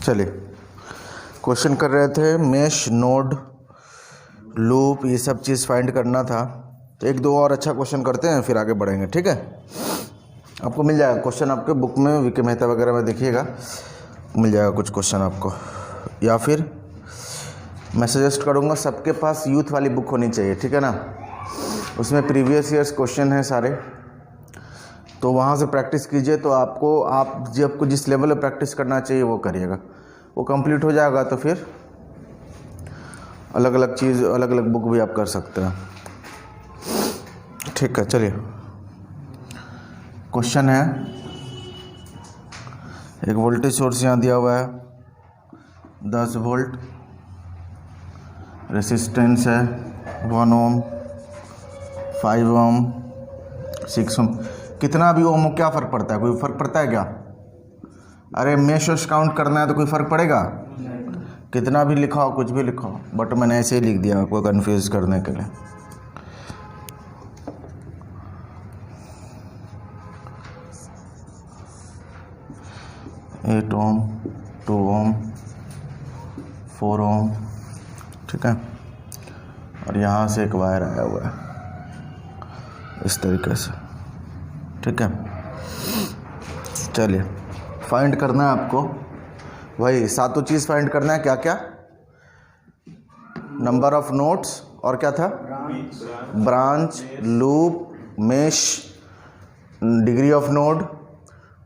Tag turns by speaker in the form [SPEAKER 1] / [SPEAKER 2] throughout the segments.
[SPEAKER 1] चलिए क्वेश्चन कर रहे थे, मेश, नोड, लूप, ये सब चीज़ फाइंड करना था। तो एक दो और अच्छा क्वेश्चन करते हैं फिर आगे बढ़ेंगे, ठीक है। आपको मिल जाएगा क्वेश्चन, आपके बुक में वीके मेहता वगैरह में देखिएगा, मिल जाएगा कुछ क्वेश्चन आपको। या फिर मैं सजेस्ट करूँगा सबके पास यूथ वाली बुक होनी चाहिए, ठीक है ना। उसमें प्रीवियस ईयर्स क्वेश्चन हैं सारे, तो वहाँ से प्रैक्टिस कीजिए। तो आपको जिस लेवल में प्रैक्टिस करना चाहिए वो करिएगा। वो कंप्लीट हो जाएगा तो फिर अलग अलग चीज़, अलग अलग बुक भी आप कर सकते हैं, ठीक है। चलिए क्वेश्चन है, एक वोल्टेज सोर्स यहाँ दिया हुआ है 10 वोल्ट, रेसिस्टेंस है 1 ओम, 5 ओम, 6 ओम। कितना भी ओम हो क्या फ़र्क पड़ता है? कोई फ़र्क पड़ता है क्या? अरे मेश काउंट करना है तो कोई फ़र्क पड़ेगा? कितना भी लिखा हो, कुछ भी लिखा हो, बट मैंने ऐसे ही लिख दिया आपको कंफ्यूज करने के लिए। एट ओम, 2 ओम, 4 ओम, ठीक है। और यहाँ से एक वायर आया हुआ है इस तरीके से, ठीक है। चलिए फाइंड करना है आपको, वही सातों चीज़ फाइंड करना है। क्या क्या? नंबर ऑफ नोड्स, और क्या था? Branch, loop, mesh, degree of node,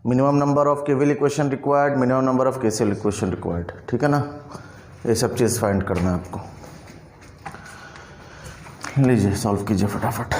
[SPEAKER 1] minimum number of KVL equation required, minimum number of KCL equation required, ठीक है ना। ये सब चीज़ फाइंड करना है आपको। लीजिए सॉल्व कीजिए फटाफट।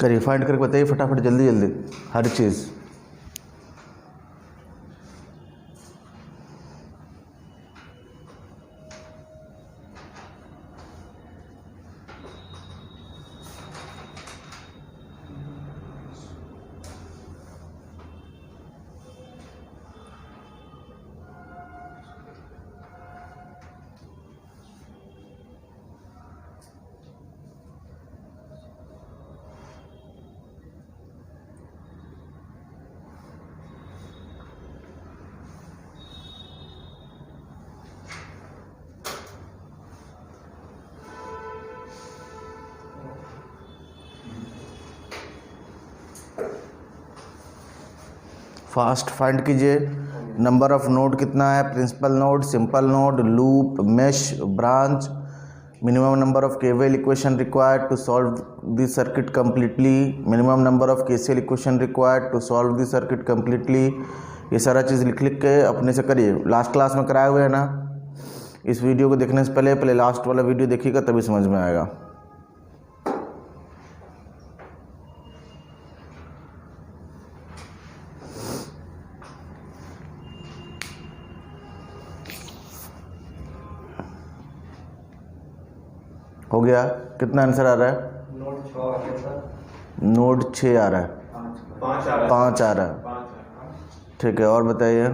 [SPEAKER 1] करिए, फाइंड करके बताइए फटाफट, जल्दी जल्दी हर चीज़। फास्ट फाइंड कीजिए। नंबर ऑफ नोड कितना है? Principal node, simple node, loop, mesh, branch, minimum number of KVL equation required to solve this circuit completely, minimum number of KCL equation required to solve this circuit completely. ये सारा चीज़ लिख लिख के अपने से करिए। लास्ट क्लास में कराए हुए हैं ना। इस वीडियो को देखने से पहले लास्ट वाला वीडियो देखिएगा, तभी समझ में आएगा। हो गया? कितना आंसर आ रहा है? नोड 6 आ रहा है, 5 आ रहा है, ठीक है। और बताइए।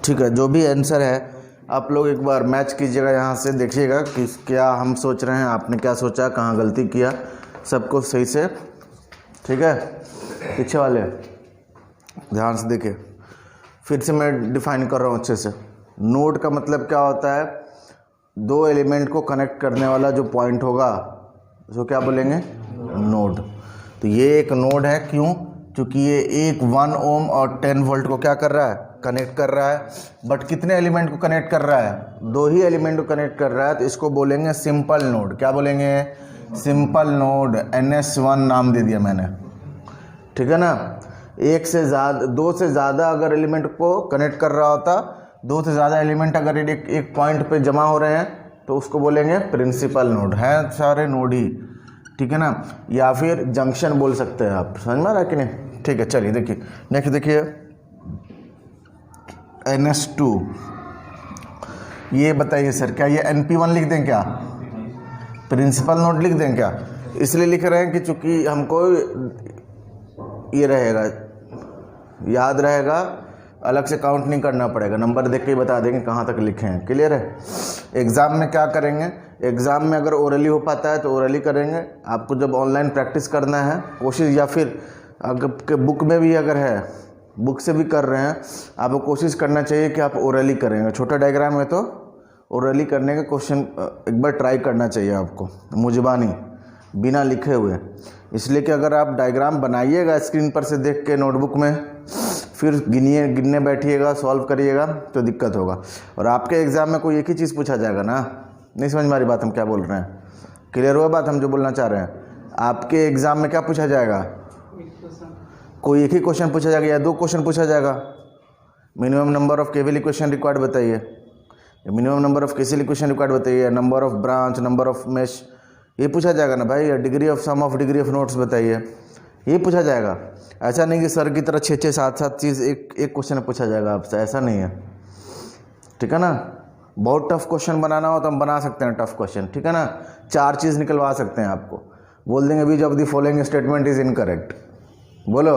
[SPEAKER 1] ठीक है, जो भी आंसर है आप लोग एक बार मैच कीजिएगा, यहाँ से देखिएगा कि क्या हम सोच रहे हैं, आपने क्या सोचा, कहाँ गलती किया, सबको सही से, ठीक है। पीछे वाले ध्यान से देखिए। फिर से मैं डिफाइन कर रहा हूँ अच्छे से। नोड का मतलब क्या होता है? दो एलिमेंट को कनेक्ट करने वाला जो पॉइंट होगा उसको क्या बोलेंगे? नोड। तो ये एक नोड है, क्यों? क्योंकि ये एक 1 ओम और 10 वोल्ट को क्या कर रहा है? कनेक्ट कर रहा है। बट कितने एलिमेंट को कनेक्ट कर रहा है? 2 ही एलिमेंट को कनेक्ट कर रहा है, तो इसको बोलेंगे सिंपल नोड। क्या बोलेंगे? Simple node. NS1 नाम दे दिया मैंने, ठीक है ना। एक से ज़्यादा, दो से ज़्यादा अगर एलिमेंट को कनेक्ट कर रहा होता, दो से ज़्यादा एलिमेंट अगर एक पॉइंट पे जमा हो रहे हैं तो उसको बोलेंगे प्रिंसिपल नोड। है सारे नोड ही, ठीक है ना, या फिर जंक्शन बोल सकते हैं आप। समझ में आ रहा है कि नहीं? ठीक है, चलिए देखिए नेक्स्ट देखिए NS2। ये बताइए सर, क्या ये NP1 लिख दें क्या? प्रिंसिपल नोड लिख दें क्या? इसलिए लिख रहे हैं कि चूंकि हमको ये रहेगा, याद रहेगा, अलग से काउंट नहीं करना पड़ेगा, नंबर देख के ही बता देंगे कहाँ तक लिखे हैं। क्लियर है? एग्ज़ाम में क्या करेंगे, एग्ज़ाम में अगर ओरली हो पाता है तो ओरली करेंगे। आपको जब ऑनलाइन प्रैक्टिस करना है कोशिश, या फिर अगर बुक में भी अगर है, बुक से भी कर रहे हैं, आपको कोशिश करना चाहिए कि आप ओरली करेंगे। छोटा डायग्राम है तो ओरली करने का क्वेश्चन एक बार ट्राई करना चाहिए आपको, मुजबानी, बिना लिखे हुए। इसलिए कि अगर आप डायग्राम बनाइएगा स्क्रीन पर से देख के नोटबुक में, फिर गिनने बैठिएगा, सॉल्व करिएगा तो दिक्कत होगा। और आपके एग्ज़ाम में कोई एक ही चीज़ पूछा जाएगा ना। नहीं समझ में आ रही बात हम क्या बोल रहे हैं? क्लियर हुआ बात हम जो बोलना चाह रहे हैं? आपके एग्ज़ाम में क्या पूछा जाएगा? कोई एक ही क्वेश्चन पूछा जाएगा या दो क्वेश्चन पूछा जाएगा? Minimum number of KVL equation required बताइए, minimum number of KCL equation required बताइए, number of branch, number of mesh, ये पूछा जाएगा ना भाई। या degree of sum of degree of nodes बताइए, ये पूछा जाएगा। ऐसा नहीं कि सर की तरह 6-6 7-7 चीज़ एक क्वेश्चन में पूछा जाएगा आपसे, ऐसा नहीं है, ठीक है ना। बहुत टफ क्वेश्चन बनाना हो तो हम बना सकते हैं टफ क्वेश्चन, ठीक है ना। 4 चीज़ निकलवा सकते हैं आपको, बोल देंगे which of the following statement is incorrect, बोलो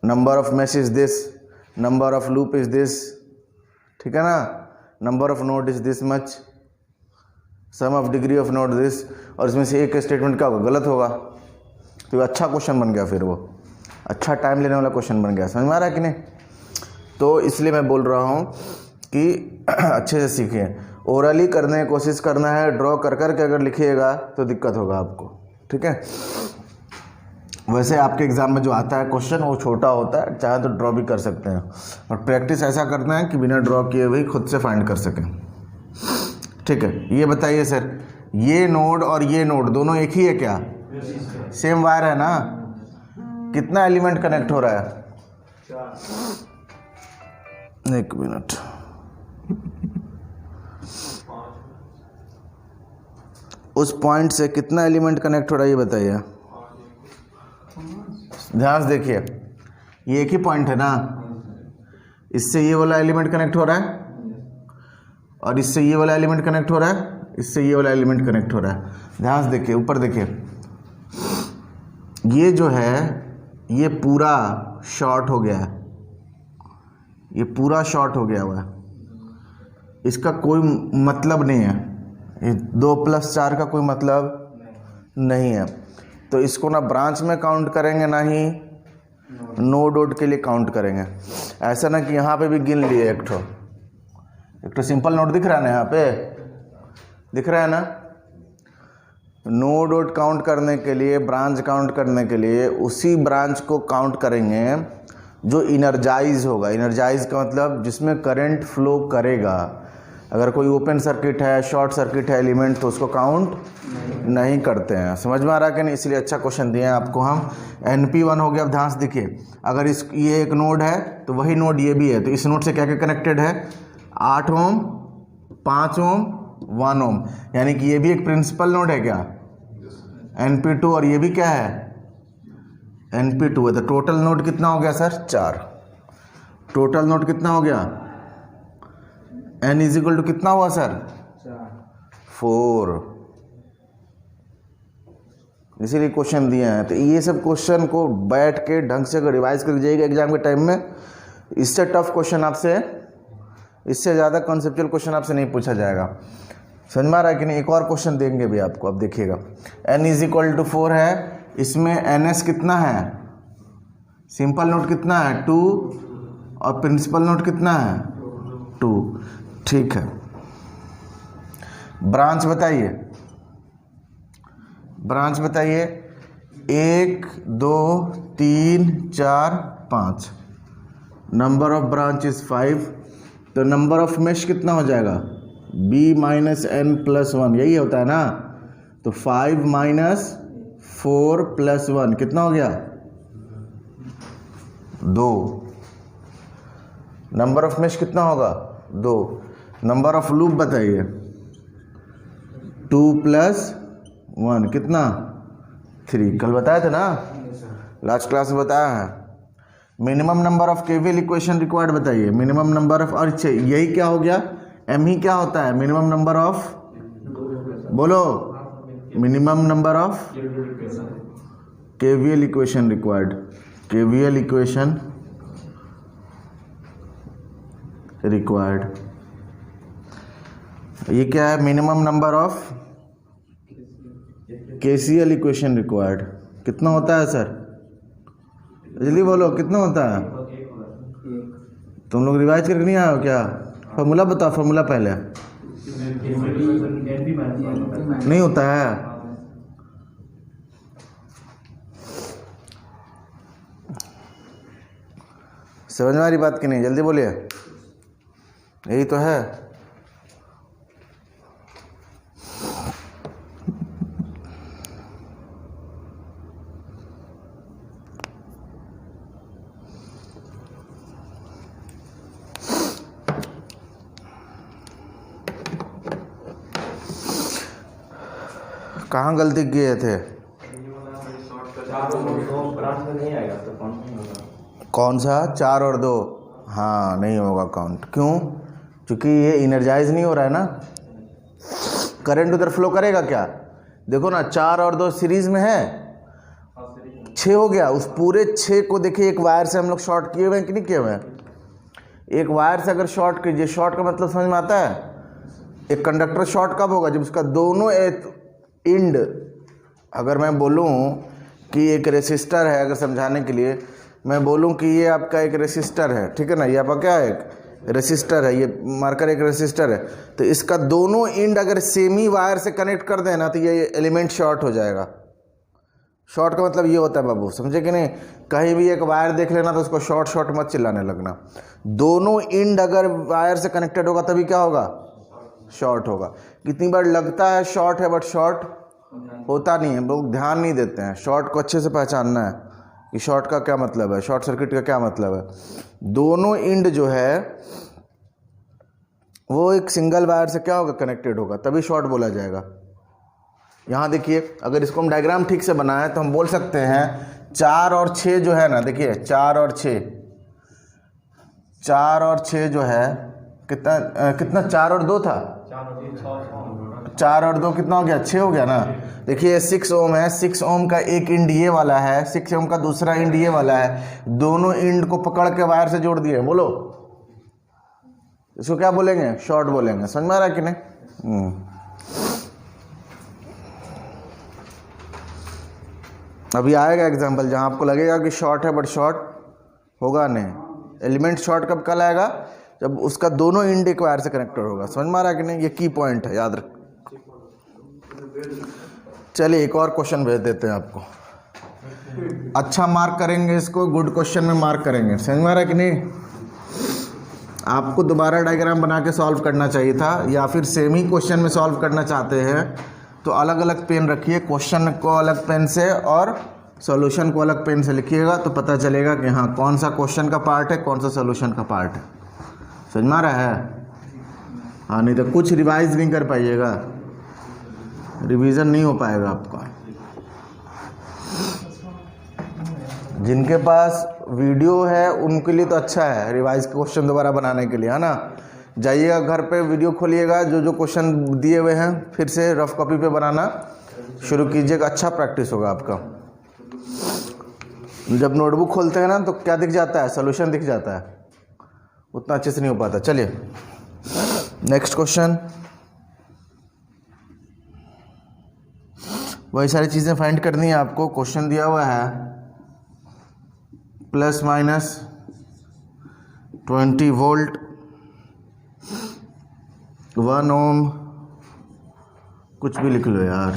[SPEAKER 1] number of mesh is this, number of loop is this, ठीक है ना, number of node is this much, sum of degree of node this, और इसमें से एक स्टेटमेंट क्या होगा, गलत होगा। तो अच्छा क्वेश्चन बन गया, फिर वो अच्छा टाइम लेने वाला क्वेश्चन बन गया। समझ में आ रहा है कि नहीं? तो इसलिए मैं बोल रहा हूँ कि अच्छे से सीखिए, ओरली करने की कोशिश करना है, ड्रॉ कर कर के अगर लिखिएगा तो दिक्कत होगा आपको, ठीक है। वैसे आपके एग्ज़ाम में जो आता है क्वेश्चन वो छोटा होता है, चाहे तो ड्रॉ भी कर सकते हैं, और प्रैक्टिस ऐसा करना है कि बिना ड्रॉ किए हुए खुद से फाइंड कर सकें, ठीक है। ये बताइए सर, ये नोड और ये नोड दोनों एक ही है क्या? सेम वायर है ना? कितना एलिमेंट कनेक्ट हो रहा है? 1 मिनट, उस पॉइंट से कितना एलिमेंट कनेक्ट हो रहा है ये बताइए। ध्यान से देखिए, ये एक ही पॉइंट है ना, इससे ये वाला एलिमेंट कनेक्ट हो रहा है, और इससे ये वाला एलिमेंट कनेक्ट हो रहा है, इससे ये वाला एलिमेंट कनेक्ट हो रहा है। ध्यान से देखिए, ऊपर देखिए, ये जो है ये पूरा शॉर्ट हो गया है, ये पूरा शॉर्ट हो गया हुआ है, इसका कोई मतलब नहीं है, ये 2 + 4 का कोई मतलब नहीं है। तो इसको ना ब्रांच में काउंट करेंगे ना ही नोड के लिए काउंट करेंगे। ऐसा ना कि यहाँ पे भी गिन लिए एक तो सिंपल नोड दिख रहा है ना, यहाँ पे दिख रहा है ना। नोड काउंट करने के लिए, ब्रांच काउंट करने के लिए उसी ब्रांच को काउंट करेंगे जो इनर्जाइज होगा। इनर्जाइज का मतलब जिसमें करंट फ्लो करेगा। अगर कोई ओपन सर्किट है, शॉर्ट सर्किट है एलिमेंट, तो उसको काउंट नहीं करते हैं। समझ में आ रहा है कि नहीं? इसलिए अच्छा क्वेश्चन दिए हैं आपको हम। NP1 हो गया। अब ध्यान से देखिए, अगर ये एक नोड है तो वही नोड ये भी है, तो इस नोड से क्या क्या कनेक्टेड है? 8 ओम, 5 ओम, 1 ओम, यानी कि ये भी एक प्रिंसिपल नोड है क्या? NP2, और ये भी क्या है? NP2 है। तो टोटल नोड कितना हो गया सर? 4। टोटल नोड कितना हो गया? N = कितना हुआ सर? 4। इसीलिए क्वेश्चन दिए हैं। तो ये सब क्वेश्चन को बैठ के ढंग से रिवाइज कर लीजिएगा एग्जाम के टाइम में। इससे टफ क्वेश्चन आपसे, इससे ज़्यादा कॉन्सेप्चुअल क्वेश्चन आपसे नहीं पूछा जाएगा। समझ में आ रहा है कि नहीं? एक और क्वेश्चन देंगे भी आपको, अब देखिएगा। N = 4 है, इसमें NS कितना है? सिंपल नोट कितना है? 2, और प्रिंसिपल नोट कितना है? 2। ठीक है, ब्रांच बताइए, ब्रांच बताइए। 1 2 3 4 5, नंबर ऑफ ब्रांच इज 5। तो नंबर ऑफ मेश कितना हो जाएगा? B - N + 1, यही होता है ना। तो 5 - 4 + 1 कितना हो गया? 2। नंबर ऑफ मेश कितना होगा? 2। नंबर ऑफ लूप बताइए। 2 + 1 कितना? 3। कल बताया था ना, लास्ट क्लास में बताया है। Minimum number of KVL equation required बताइए। मिनिमम नंबर ऑफ, और यही क्या हो गया? एम ही क्या होता है? मिनिमम नंबर ऑफ, बोलो, minimum number of KVL equation required. KVL equation required, ये क्या है? Minimum number of KCL equation required. कितना होता है सर? जल्दी बोलो, कितना होता है? तुम लोग रिवाइज करके नहीं आए हो क्या? फॉर्मूला बताओ, फॉर्मूला पहले। नहीं होता है? समझ में आ रही बात कि नहीं? जल्दी बोलिए, यही तो है। कहाँ गलती किए थे? कौन सा? 4 और 2? हाँ, नहीं होगा काउंट। क्यों? क्योंकि ये इनर्जाइज नहीं हो रहा है ना। करंट उधर फ्लो करेगा क्या? देखो ना, 4 और 2 सीरीज में है, 6 हो गया। उस पूरे 6 को देखिए, एक वायर से हम लोग शॉर्ट किए हुए हैं कि नहीं किए हुए हैं? एक वायर से अगर शॉर्ट कीजिए, शॉर्ट का मतलब समझ में आता है? एक कंडक्टर शॉर्ट कब होगा? जब उसका दोनों इंड, अगर मैं बोलूं कि एक रेसिस्टर है, अगर समझाने के लिए मैं बोलूं कि ये आपका एक रेसिस्टर है, ठीक है ना, ये आपका क्या है? एक रेसिस्टर है, ये मार्कर एक रेसिस्टर है। तो इसका दोनों इंड अगर सेमी वायर से कनेक्ट कर देना तो ये एलिमेंट शॉर्ट हो जाएगा। शॉर्ट का मतलब ये होता है बाबू, समझे कि नहीं? कहीं भी एक वायर देख लेना तो उसको शॉर्ट शॉर्ट मत चिल्लाने लगना। दोनों इंड अगर वायर से कनेक्टेड होगा तभी क्या होगा? शॉर्ट होगा। कितनी बार लगता है शॉर्ट है, बट शॉर्ट होता नहीं है। लोग ध्यान नहीं देते हैं। शॉर्ट को अच्छे से पहचानना है कि शॉर्ट का क्या मतलब है, शॉर्ट सर्किट का क्या मतलब है। दोनों इंड जो है वो एक सिंगल वायर से क्या होगा? कनेक्टेड होगा, तभी शॉर्ट बोला जाएगा। यहाँ देखिए, अगर इसको हम डायग्राम ठीक से बनाएं तो हम बोल सकते हैं 4 और 6 जो है ना, देखिए 4 और 6, 4 और 6 जो है कितना 4 और 2 था? 4 और 2 कितना हो गया? 6 हो गया ना। देखिए 6 ओम है, 6 ओम का एक इंड ये वाला है, 6 ओम का दूसरा इंड ये वाला है। दोनों इंड को पकड़ के वायर से जोड़ दिए। बोलो, इसको क्या बोलेंगे? शॉर्ट बोलेंगे। समझ में आ रहा है कि नहीं? अभी आएगा एग्जाम्पल जहां आपको लगेगा कि शॉर्ट है, बट शॉर्ट होगा नहीं। एलिमेंट शॉर्ट कब कल आएगा? जब उसका दोनों इंड एक वायर से कनेक्टेड होगा। समझ में आ रहा है कि नहीं? ये की पॉइंट है, याद रख। चलिए एक और क्वेश्चन भेज देते हैं आपको। अच्छा मार्क करेंगे इसको, गुड क्वेश्चन में मार्क करेंगे। समझ में आ रहा है कि नहीं? आपको दोबारा डायग्राम बना के सॉल्व करना चाहिए था, या फिर सेम ही क्वेश्चन में सॉल्व करना चाहते हैं तो अलग अलग पेन रखिए। क्वेश्चन को अलग पेन से और सॉल्यूशन को अलग पेन से लिखिएगा तो पता चलेगा कि हाँ कौन सा क्वेश्चन का पार्ट है, कौन सा सॉल्यूशन का पार्ट है। समझ में आ रहा है? हाँ, नहीं तो कुछ रिवाइज नहीं कर पाइएगा, रिवीजन नहीं हो पाएगा आपका। जिनके पास वीडियो है उनके लिए तो अच्छा है रिवाइज क्वेश्चन दोबारा बनाने के लिए, है ना। जाइएगा घर पे, वीडियो खोलिएगा, जो जो क्वेश्चन दिए हुए हैं फिर से रफ कॉपी पे बनाना शुरू कीजिएगा। अच्छा प्रैक्टिस होगा आपका। जब नोटबुक खोलते हैं ना तो क्या दिख जाता है? सॉल्यूशन दिख जाता है, उतना अच्छे से नहीं हो पाता। चलिए नेक्स्ट क्वेश्चन। वही सारी चीज़ें फाइंड करनी है आपको। क्वेश्चन दिया हुआ है ±20 वोल्ट, 1 ओम, कुछ भी लिख लो यार,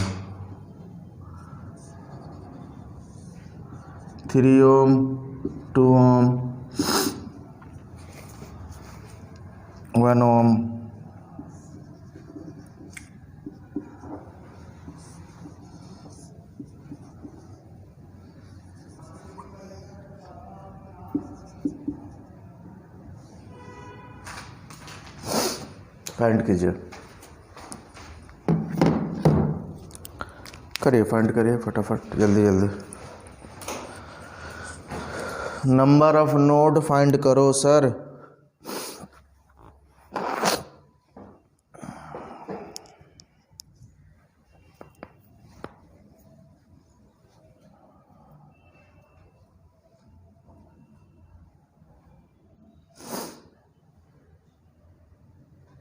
[SPEAKER 1] 3 ओम, 2 ओम, 1 ओम, फाइंड कीजिए, करिए फाइंड करिए फटाफट, जल्दी जल्दी। नंबर ऑफ नोड फाइंड करो सर।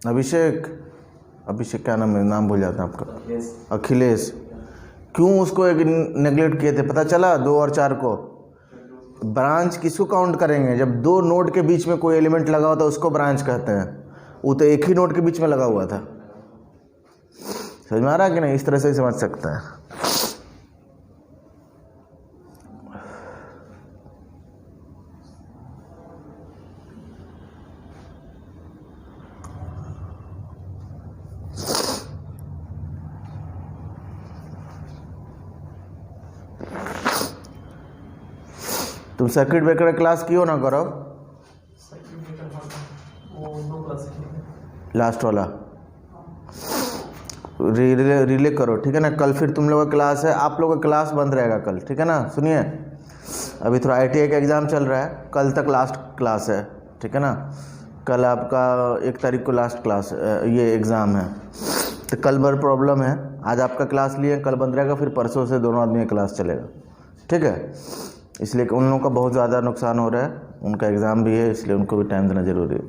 [SPEAKER 1] अभिषेक, अभिषेक क्या नाम है, नाम भूल जाता है आपका, अखिलेश। क्यों उसको एक नेगलेक्ट किए थे पता चला? 2 और 4 को। ब्रांच किसको काउंट करेंगे? जब 2 नोड के बीच में कोई एलिमेंट लगा होता है उसको ब्रांच कहते हैं। वो तो एक ही नोड के बीच में लगा हुआ था। समझ में आ रहा है कि नहीं? इस तरह से समझ सकता है। तुम सर्किट ब्रेकर क्लास कियो ना करो, लास्ट वाला रिले करो, ठीक है ना। कल फिर तुम लोगों का क्लास है, आप लोगों का क्लास बंद रहेगा कल, ठीक है ना। सुनिए, अभी थोड़ा ITI का एग्ज़ाम चल रहा है, कल तक लास्ट क्लास है, ठीक है ना। कल आपका 1 तारीख को लास्ट क्लास ये एग्ज़ाम है, तो कल भर प्रॉब्लम है। आज आपका क्लास लिए, कल बंद रहेगा, फिर परसों से दोनों आदमी का क्लास चलेगा, ठीक है। इसलिए कि उन लोगों का बहुत ज़्यादा नुकसान हो रहा है, उनका एग्ज़ाम भी है, इसलिए उनको भी टाइम देना ज़रूरी है।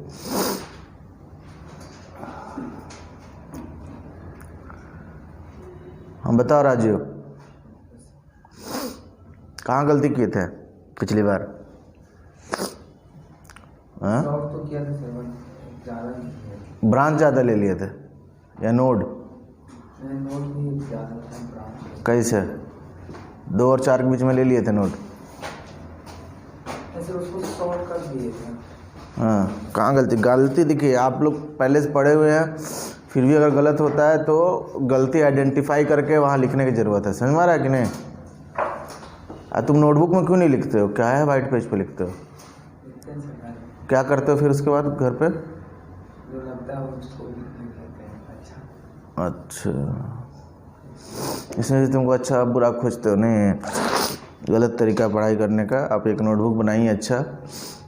[SPEAKER 1] हम बताओ राजीव, कहाँ गलती किए थे पिछली बार?
[SPEAKER 2] तो किया था सर,
[SPEAKER 1] ब्रांच ज़्यादा ले लिए थे या नोड?
[SPEAKER 2] नोट भी ज़्यादा था, ब्रांच
[SPEAKER 1] कैसे? 2 और 4 के बीच में ले लिए थे नोड?
[SPEAKER 2] ऐसे उसको सॉल्व कर दिए थे।
[SPEAKER 1] हाँ, कहाँ गलती? गलती देखिए, आप लोग पहले से पढ़े हुए हैं, फिर भी अगर गलत होता है तो गलती आइडेंटिफाई करके वहाँ लिखने की ज़रूरत है। समझ में आ रहा है कि नहीं? तुम नोटबुक में क्यों नहीं लिखते हो? क्या है वाइट पेज पे लिखते हो? क्या करते हो फिर उसके बाद घर पे?
[SPEAKER 2] जो लगता है उसको लिखने कहते हैं।
[SPEAKER 1] अच्छा, इसमें से तुमको अच्छा बुरा खोजते हो? नहीं, गलत तरीका पढ़ाई करने का। आप एक नोटबुक बनाइए अच्छा,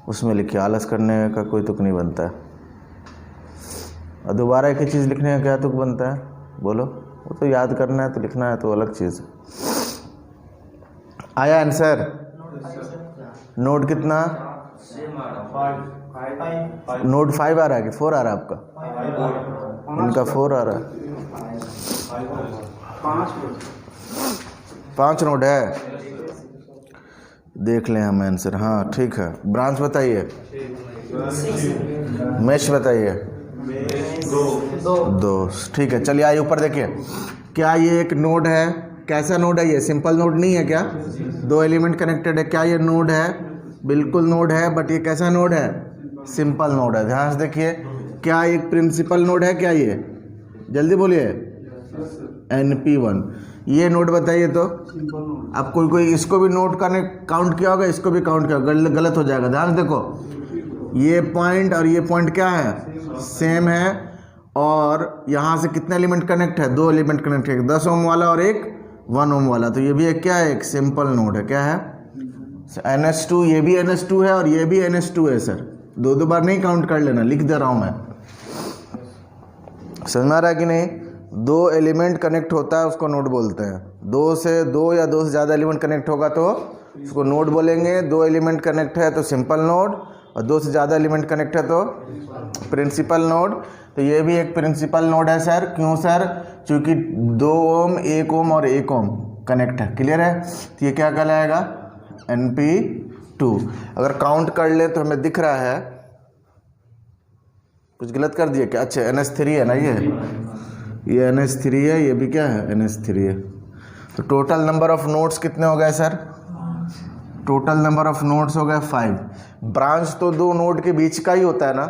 [SPEAKER 1] उसमें लिखिए। आलस करने का कोई तुक नहीं बनता है, और दोबारा एक ही चीज़ लिखने का क्या तुक बनता है? बोलो। वो तो याद करना है तो लिखना है तो अलग चीज़ है। आया आंसर? नोट कितना? नोट 5 आ रहा है कि 4 आ रहा है आपका? इनका 4 आ रहा है। 5 नोट है, देख लें हम आंसर। हाँ ठीक है। ब्रांच बताइए, मैश बताइए। 2। ठीक है, चलिए आइए ऊपर देखिए। क्या ये एक नोड है? कैसा नोड है ये? सिंपल नोड नहीं है क्या? 2 एलिमेंट कनेक्टेड है। क्या ये नोड है? बिल्कुल नोड है, बट ये कैसा नोड है? सिंपल नोड है। ध्यान से देखिए, क्या एक प्रिंसिपल नोड है क्या ये? जल्दी बोलिए। NP1 ये नोड बताइए तो। अब कोई इसको भी नोट करने काउंट किया होगा, इसको भी काउंट किया होगा, गलत हो जाएगा। ध्यान से देखो, ये पॉइंट और ये पॉइंट क्या है? सेम है। और यहाँ से कितने एलिमेंट कनेक्ट है? 2 एलिमेंट कनेक्ट है, 10 ओम वाला और एक 1 ओम वाला। तो ये भी एक क्या है? एक सिंपल नोड है। क्या है? NS2। ये भी NS2 है और ये भी NS2 है सर। 2 बार नहीं काउंट कर लेना, लिख दे रहा हूँ मैं। समझ में आ रहा है कि नहीं? 2 एलिमेंट कनेक्ट होता है उसको नोड बोलते हैं। 2 या 2 से ज़्यादा एलिमेंट कनेक्ट होगा तो उसको नोड बोलेंगे। 2 एलिमेंट कनेक्ट है तो सिंपल नोड, और 2 से ज़्यादा एलिमेंट कनेक्ट है तो प्रिंसिपल नोड। तो ये भी एक प्रिंसिपल नोड है सर। क्यों सर? क्योंकि 2 ओम, 1 ओम और 1 ओम कनेक्ट है। क्लियर है? तो ये क्या कहलाएगा? NP2। अगर काउंट कर ले तो हमें दिख रहा है, कुछ गलत कर दिया क्या? अच्छा, NS3 है ना ये NS3 है, ये भी क्या है? NS3 है। तो टोटल नंबर ऑफ नोड्स कितने हो गए sir? Total number of nodes हो गए 5। ब्रांच तो 2 नोड के बीच का ही होता है ना,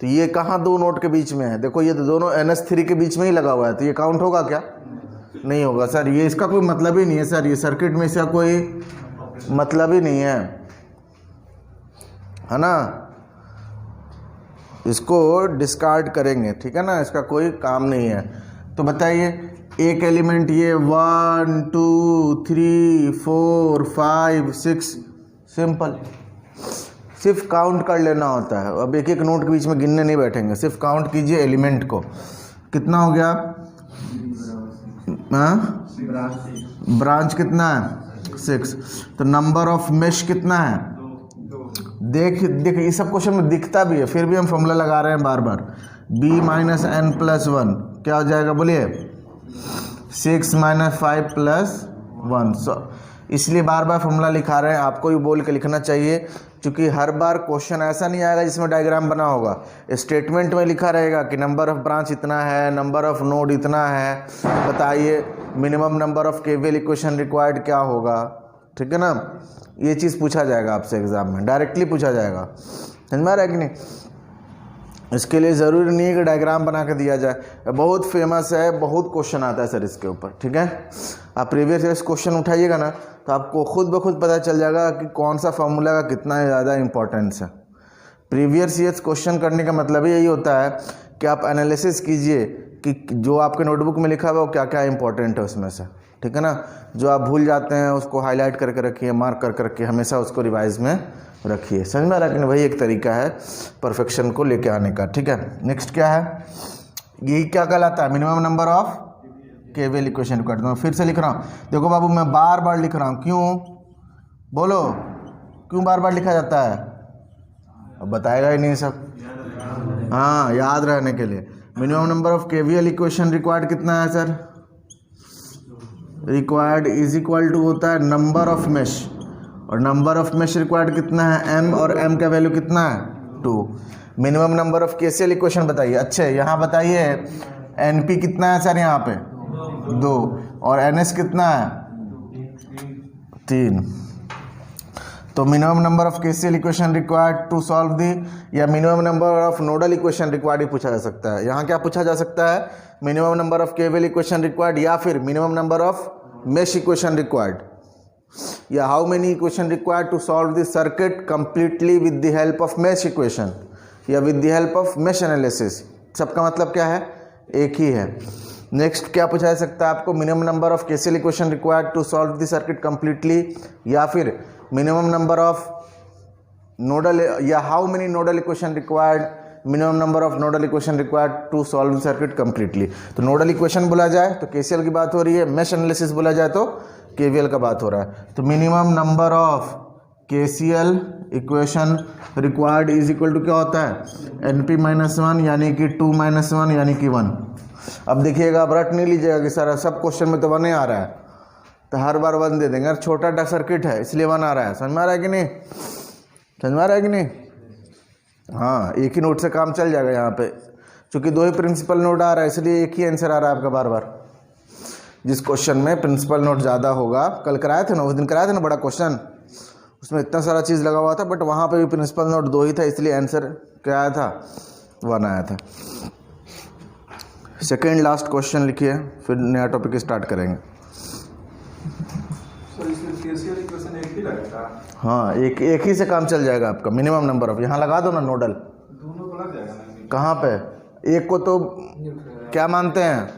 [SPEAKER 1] तो ये कहाँ 2 नोड के बीच में है? देखो ये तो दोनों NS3 के बीच में ही लगा हुआ है, तो ये काउंट होगा क्या? नहीं होगा सर। ये इसका कोई मतलब ही नहीं है सर, ये सर्किट में इसका कोई मतलब ही नहीं है। है ना, इसको डिस्कार्ड करेंगे, ठीक है ना, इसका कोई काम नहीं है। तो बताइए एक एलिमेंट ये 1 2 3 4 5 6, सिंपल, सिर्फ काउंट कर लेना होता है। अब एक एक नोट के बीच में गिनने नहीं बैठेंगे, सिर्फ काउंट कीजिए एलिमेंट को। कितना हो गया? हाँ, ब्रांच कितना है? 6। तो नंबर ऑफ मेश कितना है? देख ये सब क्वेश्चन में दिखता भी है, फिर भी हम फॉर्मूला लगा रहे हैं बार बार। b माइनस एन प्लस 1 क्या हो जाएगा बोलिए? 6 माइनस 5 प्लस 1। इसलिए बार बार फॉर्मूला लिखा रहे हैं, आपको भी बोल के लिखना चाहिए, क्योंकि हर बार क्वेश्चन ऐसा नहीं आएगा जिसमें डायग्राम बना होगा। स्टेटमेंट में लिखा रहेगा कि नंबर ऑफ ब्रांच इतना है, नंबर ऑफ नोड इतना है, बताइए minimum number of KVL equation required क्या होगा, ठीक है ना। ये चीज़ पूछा जाएगा आपसे एग्जाम में, डायरेक्टली पूछा जाएगा, समझ में आ रहा है कि नहीं। इसके लिए ज़रूरी नहीं है कि डायग्राम बना के दिया जाए, बहुत फेमस है, बहुत क्वेश्चन आता है सर इसके ऊपर, ठीक है। आप प्रीवियस ईयर क्वेश्चन उठाइएगा ना तो आपको खुद ब खुद पता चल जाएगा कि कौन सा फॉर्मूला का कितना ज़्यादा इंपॉर्टेंस है। प्रीवियस ईयर क्वेश्चन करने का मतलब ही यही होता है कि आप एनालिसिस कीजिए कि जो आपके नोटबुक में लिखा हुआ वो क्या क्या इंपॉर्टेंट है उसमें से, ठीक है ना। जो आप भूल जाते हैं उसको हाईलाइट करके रखिए, मार्क करके रखिए, हमेशा उसको रिवाइज में रखिए, समझ में आ रहा है कि नहीं। वही एक तरीका है परफेक्शन को लेके आने का, ठीक है। नेक्स्ट क्या है, यही क्या कहलाता है? Minimum number of KVL equation कर दूँ। फिर से लिख रहा हूँ, देखो बाबू मैं बार बार लिख रहा हूँ, क्यों बोलो, क्यों बार बार लिखा जाता है? अब बताएगा ही नहीं सब, हाँ याद रहने के लिए। Minimum number of KVL equation required कितना है sir? Required is equal to होता है नंबर ऑफ मेश, और नंबर ऑफ मेश रिक्वायर्ड कितना है? m, और m का वैल्यू कितना है? 2। Minimum number of KCL equation बताइए। अच्छे यहाँ बताइए np कितना है सर? यहाँ पे 2, और ns कितना है? 3। तो minimum number of KCL equation required to solve the, या minimum number of nodal equation required ही पूछा जा सकता है। यहाँ क्या पूछा जा सकता है? Minimum number of KVL equation required, या फिर minimum number of mesh equation required, या how many equation required to solve this circuit completely with the help of mesh equation, या with the help of mesh analysis. सबका मतलब क्या है? एक ही है। नेक्स्ट क्या पूछा जा सकता है आपको? Minimum number of KCL equation required to solve the circuit completely, या फिर मिनिमम नंबर ऑफ नोडल, या how many nodal equation required, minimum number of nodal equation required to solve circuit completely. तो नोडल इक्वेशन बोला जाए तो KCL की बात हो रही है, मेश एनालिसिस बोला जाए तो केवीएल का बात हो रहा है। तो minimum number of KCL equation required is equal to क्या होता है? np माइनस 1 यानी कि 2 माइनस 1 यानी कि 1। अब देखिएगा, अब रट नहीं लीजिएगा कि सर सब क्वेश्चन में तो 1 ही आ रहा है, तो हर बार 1 दे देंगे। छोटा सर्किट है इसलिए 1 आ रहा है, समझ में आ रहा है कि नहीं? समझ में आ रहा है कि नहीं? हाँ, एक ही नोट से काम चल जाएगा यहाँ पे, क्योंकि 2 ही प्रिंसिपल नोट आ रहा है, इसलिए एक ही आंसर आ रहा है आपका बार बार। जिस क्वेश्चन में प्रिंसिपल नोट ज़्यादा होगा, कल कराए थे ना, उस दिन कराए थे ना बड़ा क्वेश्चन, उसमें इतना सारा चीज़ लगा हुआ था, बट वहाँ पे भी प्रिंसिपल नोट 2 ही था, इसलिए आंसर क्या आया था? 1 आया था। सेकेंड लास्ट क्वेश्चन लिखिए, फिर नया टॉपिक स्टार्ट करेंगे। हाँ, एक ही से काम चल जाएगा आपका। मिनिमम नंबर ऑफ, यहाँ लगा दो ना नोडल,
[SPEAKER 2] दोनों को लग जाएगा।
[SPEAKER 1] कहाँ पे? एक को तो क्या मानते हैं?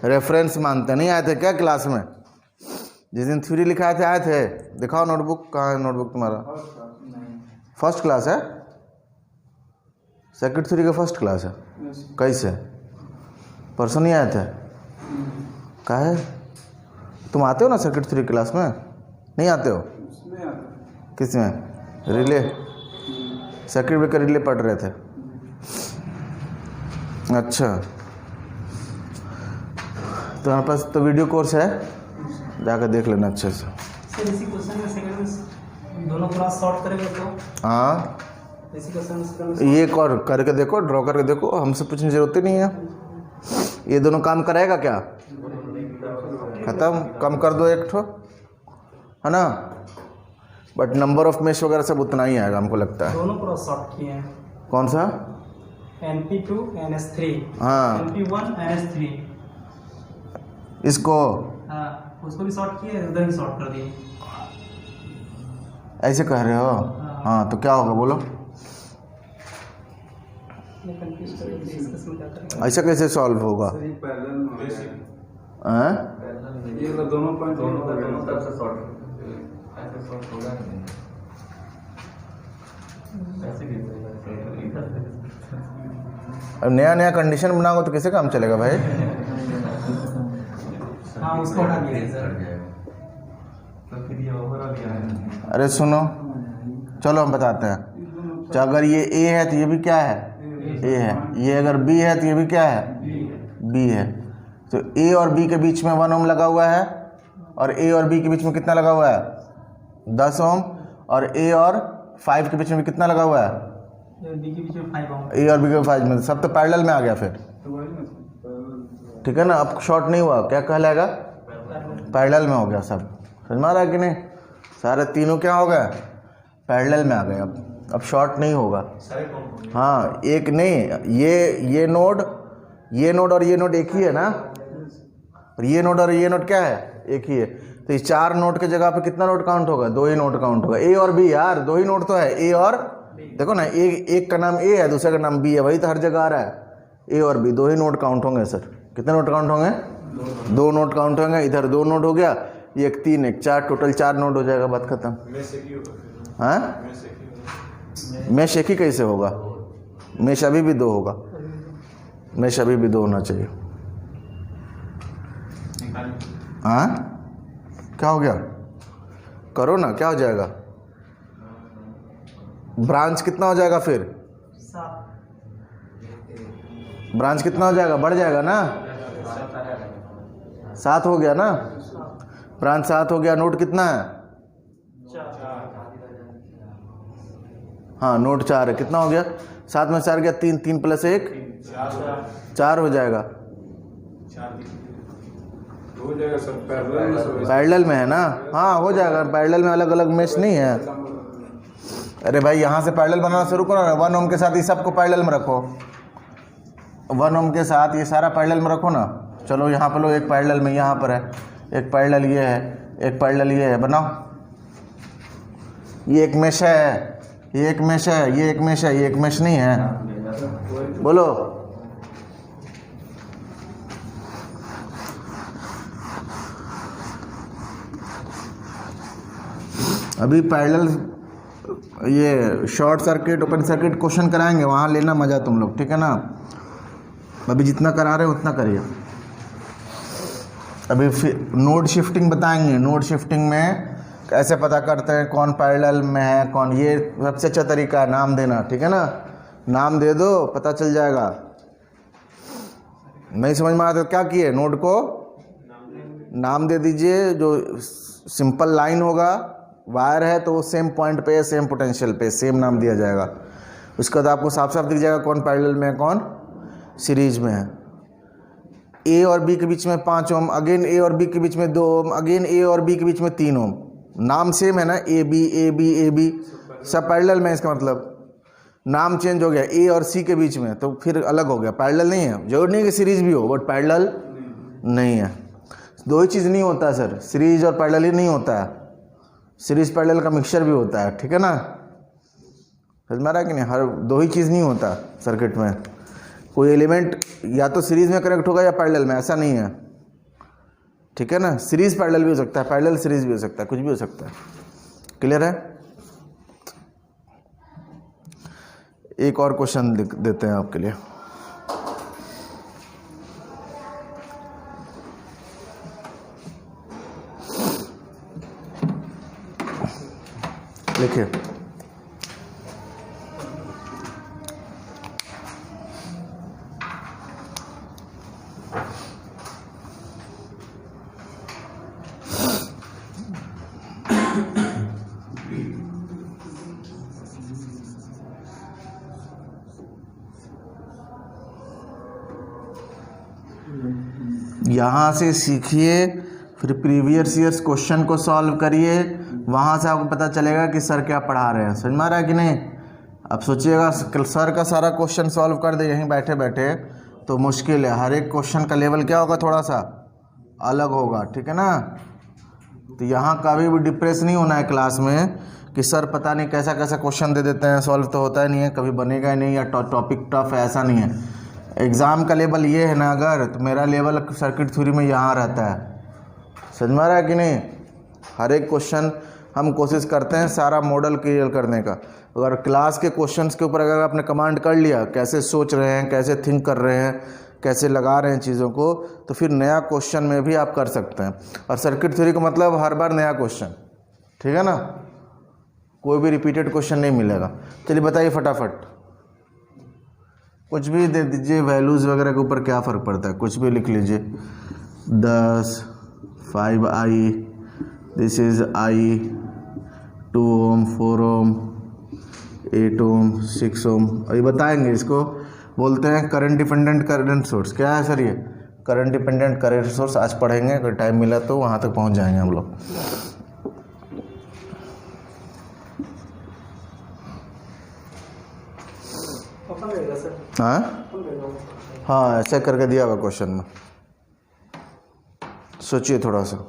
[SPEAKER 1] रेफरेंस मानते हैं। नहीं आए थे क्या क्लास में? जिस दिन थ्योरी लिखाए थे आए थे? दिखाओ नोटबुक, कहाँ है नोटबुक तुम्हारा? फर्स्ट क्लास है? सेकंड थ्योरी का फर्स्ट क्लास है? कैसे परसों नहीं आए थे? क्या है, तुम आते हो ना सर्किट थ्योरी क्लास में? नहीं आते हो? किस में? रिले, सर्किट ब्रेकर रिले पढ़ रहे थे। अच्छा, तो हमारे पास तो वीडियो कोर्स है, जाकर देख लेना अच्छे से।
[SPEAKER 3] सर इसी क्वेश्चन में सेकंड दोनों क्लास सॉल्व करेंगे तो?
[SPEAKER 1] हाँ,
[SPEAKER 3] इसी क्वेश्चन
[SPEAKER 1] ये और करके देखो, ड्रॉ करके देखो, हमसे पूछने की जरूरत ही नहीं है। ये दोनों काम कराएगा क्या? खत्म, कम कर दो एक ठो, है ना। बट नंबर ऑफ मेश वगैरह सब उतना ही आएगा हमको लगता है।
[SPEAKER 3] दोनों क्रॉस सॉल्व किए हैं।
[SPEAKER 1] कौन सा?
[SPEAKER 3] NP2 NS3,
[SPEAKER 1] हाँ,
[SPEAKER 3] NP1 NS3,
[SPEAKER 1] इसको
[SPEAKER 3] हाँ उसको भी सॉल्व किए, उधर भी सॉल्व कर दिए।
[SPEAKER 1] ऐसे कह रहे हो?
[SPEAKER 3] हाँ
[SPEAKER 1] हाँ तो क्या होगा बोलो, ऐसा कैसे सॉल्व होगा? हैं?
[SPEAKER 2] ये तो दोनों पॉइंट
[SPEAKER 4] दोनों तरफ से सॉर्ट ऐसे सॉर्ट होगा नहीं, ऐसे कैसे?
[SPEAKER 1] अब नया नया कंडीशन बनाओगे तो कैसे काम चलेगा भाई?
[SPEAKER 3] हाँ उसको हटा दिया।
[SPEAKER 4] तो फिर ये ओवरऑल क्या है?
[SPEAKER 1] अरे सुनो, चलो हम बताते हैं। तो अगर ये ए है तो ये भी क्या है? ए है। ये अगर बी है तो ये भी क्या है? बी है। तो ए और बी के बीच में 1 ओम लगा हुआ है, और ए और बी के बीच में कितना लगा हुआ है? 10 ओम। और ए और 5 के बीच में कितना लगा हुआ है?
[SPEAKER 3] बी के बीच में 5 ओम।
[SPEAKER 1] ए और बी के 5 में, सब तो पैरेलल में आ गया फिर, ठीक है ना? अब शॉर्ट नहीं हुआ, क्या कहलाएगा? पैरेलल में हो गया सब। समझ में आ रहा है कि नहीं? सारे तीनों क्या हो गए? पैरेलल में आ गए। अब शॉर्ट नहीं होगा। हाँ एक नहीं, ये नोड और ये नोड एक ही है ना, और ये नोड क्या है? एक ही है। तो इस 4 नोड के जगह पे कितना नोड काउंट होगा? 2 ही नोड काउंट होगा। ए और बी यार, 2 ही नोड तो है, ए और देखो ना, एक का नाम ए है, दूसरे का नाम बी है, वही तो हर जगह आ रहा है। ए और बी 2 ही नोड काउंट होंगे सर। कितने नोड काउंट होंगे? 2 नोड काउंट होंगे। इधर 2 नोड हो गया, ये 1 3 1 4, टोटल 4 नोड हो जाएगा, बात खत्म। हाँ मेश एक ही कैसे होगा? मेश अभी भी 2 होगा, मेश अभी भी 2 होना चाहिए। हाँ क्या हो गया? करो ना, क्या हो जाएगा? ब्रांच कितना हो जाएगा फिर?
[SPEAKER 3] 7।
[SPEAKER 1] ब्रांच कितना हो जाएगा? बढ़ जाएगा ना, 7 हो गया ना, ब्रांच 7 हो गया। नोड कितना है?
[SPEAKER 3] 4।
[SPEAKER 1] हाँ नोड 4 है। कितना हो गया? 7 में 4 गया, 3 3 + 1 4 हो जाएगा। पैरेलल में है ना? हाँ हो जाएगा, पैरेलल में अलग अलग मेश नहीं है। अरे भाई यहाँ से पैरेलल बनाना शुरू करो ना। 1 ओम के साथ ये सबको पैरेलल में रखो, 1 ओम के साथ ये सारा पैरेलल में रखो ना। चलो यहाँ पर लो, एक पैरेलल में यहाँ पर है, एक पैरेलल ये है, एक पैरेलल ये है, बनाओ। ये एक मेश है, ये एक मेश है, ये एक मेश है, ये एक मेश नहीं है, बोलो। अभी पैरेलल ये short circuit open circuit question कराएंगे, वहाँ लेना मज़ा तुम लोग, ठीक है ना? अभी जितना करा रहे हो उतना करिए। अभी फिर नोड शिफ्टिंग बताएंगे। नोड शिफ्टिंग में कैसे पता करते हैं कौन पैरेलल में है कौन, ये सबसे अच्छा तरीका है नाम देना, ठीक है ना? नाम दे दो, पता चल जाएगा। नहीं समझ में आता तो क्या किए? नोड को नाम दे दीजिए। जो सिंपल लाइन होगा, वायर है तो वो सेम पॉइंट पे, सेम पोटेंशियल पे, सेम नाम दिया जाएगा। उसके बाद आपको साफ साफ दिख जाएगा कौन पैरेलल में है कौन सीरीज में है। ए और बी के बीच में 5 ओम, अगेन ए और बी के बीच में 2 ओम, अगेन ए और बी के बीच में 3 ओम। नाम सेम है ना, ए बी सब पैरेलल में। इसका मतलब नाम चेंज हो गया, ए और सी के बीच में, तो फिर अलग हो गया, पैरेलल नहीं है। जरूर नहीं कि सीरीज भी हो, बट पैरेलल नहीं है। 2 ही चीज़ नहीं होता सर, सीरीज और पैरेलल ही नहीं होता है, सीरीज पैरेलल का मिक्सचर भी होता है, ठीक है ना? समझ में आ रहा है कि नहीं? हर 2 ही चीज़ नहीं होता सर्किट में। कोई एलिमेंट या तो सीरीज में कनेक्ट होगा या पैरेलल में, ऐसा नहीं है, ठीक है ना? सीरीज पैरेलल भी हो सकता है, पैरेलल सीरीज भी हो सकता है, कुछ भी हो सकता है। क्लियर है? एक और क्वेश्चन देते हैं आपके लिए। लिखिए, यहाँ से सीखिए, फिर प्रीवियस ईयर्स क्वेश्चन को सॉल्व करिए, वहाँ से आपको पता चलेगा कि सर क्या पढ़ा रहे हैं। समझ में आ रहा है कि नहीं? अब सोचिएगा सर का सारा क्वेश्चन सॉल्व कर दे यहीं बैठे बैठे तो मुश्किल है। हर एक क्वेश्चन का लेवल क्या होगा, थोड़ा सा अलग होगा, ठीक है ना? तो यहाँ कभी भी डिप्रेस नहीं होना है क्लास में कि सर पता नहीं कैसा कैसा क्वेश्चन दे देते हैं, सॉल्व तो होता ही नहीं है, कभी बनेगा ही नहीं, या टॉपिक टफ है, ऐसा नहीं है। एग्ज़ाम का लेवल ये है ना, अगर तो मेरा लेवल सर्किट थ्योरी में यहाँ रहता है, समझ में आ रहा है कि नहीं। हर एक क्वेश्चन हम कोशिश करते हैं सारा मॉडल क्लियर करने का। अगर क्लास के क्वेश्चंस के ऊपर अगर आपने कमांड कर लिया, कैसे सोच रहे हैं, कैसे थिंक कर रहे हैं, कैसे लगा रहे हैं चीज़ों को, तो फिर नया क्वेश्चन में भी आप कर सकते हैं। और सर्किट थ्योरी का मतलब हर बार नया क्वेश्चन, ठीक है ना, कोई भी रिपीटेड क्वेश्चन नहीं मिलेगा। चलिए बताइए फटाफट, कुछ भी दे दीजिए, वैल्यूज़ वगैरह के ऊपर क्या फ़र्क पड़ता है, कुछ भी लिख लीजिए। 10, 5i, दिस इज़ i, 2 ओम, 4 ओम, 8 ओम, 6 ओम। अभी बताएंगे, इसको बोलते हैं करंट डिपेंडेंट करंट सोर्स। क्या है सर ये? Current dependent current source. आज पढ़ेंगे, अगर टाइम मिला तो वहाँ तक पहुँच जाएंगे हम लोग। हाँ ऐसे करके दिया हुआ क्वेश्चन में, सोचिए थोड़ा सा।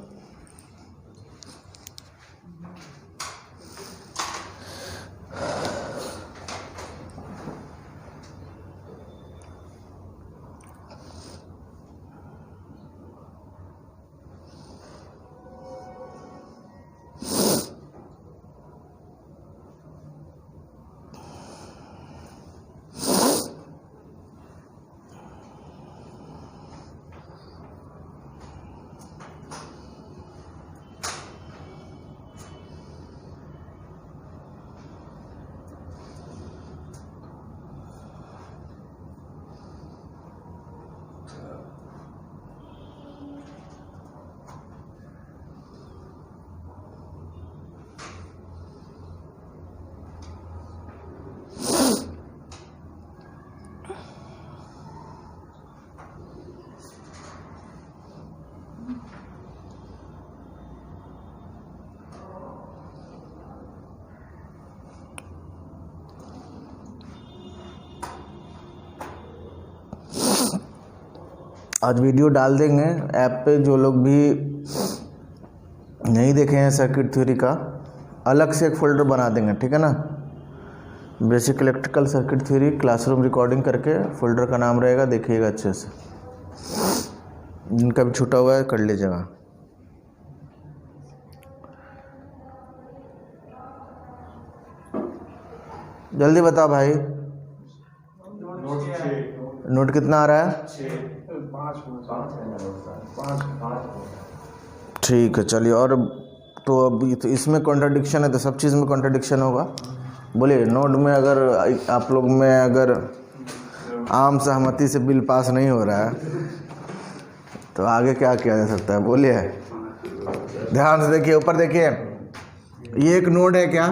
[SPEAKER 1] आज वीडियो डाल देंगे ऐप पे, जो लोग भी नहीं देखे हैं सर्किट थ्योरी का, अलग से एक फोल्डर बना देंगे, ठीक है ना। Basic electrical circuit theory classroom recording करके फोल्डर का नाम रहेगा, देखिएगा अच्छे से। जिनका भी छूटा हुआ है कर लीजिएगा। जल्दी बताओ भाई, नोट कितना आ रहा है?
[SPEAKER 2] 5
[SPEAKER 1] ठीक है चलिए। और तो अब तो इसमें कॉन्ट्रडिक्शन है, तो सब चीज़ में कॉन्ट्रडिक्शन होगा। बोलिए, नोट में अगर आप लोग में अगर आम सहमति से बिल पास नहीं हो रहा है तो आगे क्या किया जा सकता है? बोलिए, ध्यान से देखिए, ऊपर देखिए, ये एक नोड है क्या?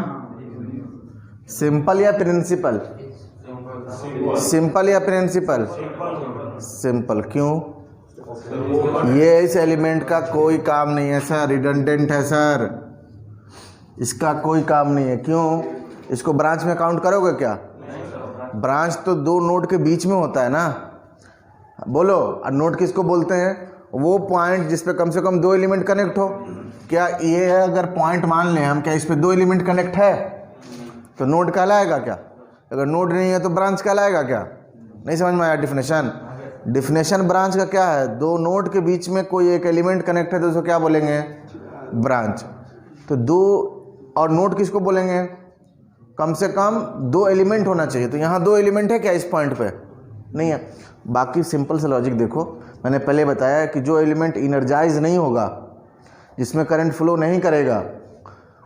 [SPEAKER 1] सिंपल या प्रिंसिपल? सिंपल या प्रिंसिपल? सिंपल। क्यों? ये इस एलिमेंट का कोई काम नहीं है सर, रिडंडेंट है सर, इसका कोई काम नहीं है। क्यों? इसको ब्रांच में काउंट करोगे क्या? ब्रांच तो दो नोड के बीच में होता है ना। बोलो, और नोड किसको बोलते हैं? वो पॉइंट जिस पे कम से कम दो एलिमेंट कनेक्ट हो। क्या ये है, अगर पॉइंट मान लें हम, क्या इस पे दो एलिमेंट कनेक्ट है तो नोड कहलाएगा क्या? अगर नोड नहीं है तो ब्रांच कहलाएगा क्या? नहीं समझ में आया डिफिनेशन? डिफिनेशन ब्रांच का क्या है? दो नोड के बीच में कोई एक एलिमेंट कनेक्ट है तो उसको क्या बोलेंगे? ब्रांच। तो दो, और नोड किसको बोलेंगे? कम से कम दो एलिमेंट होना चाहिए। तो यहाँ दो एलिमेंट है क्या इस पॉइंट पे? नहीं है। बाकी सिंपल से लॉजिक देखो, मैंने पहले बताया कि जो एलिमेंट इनर्जाइज नहीं होगा, जिसमें करंट फ्लो नहीं करेगा,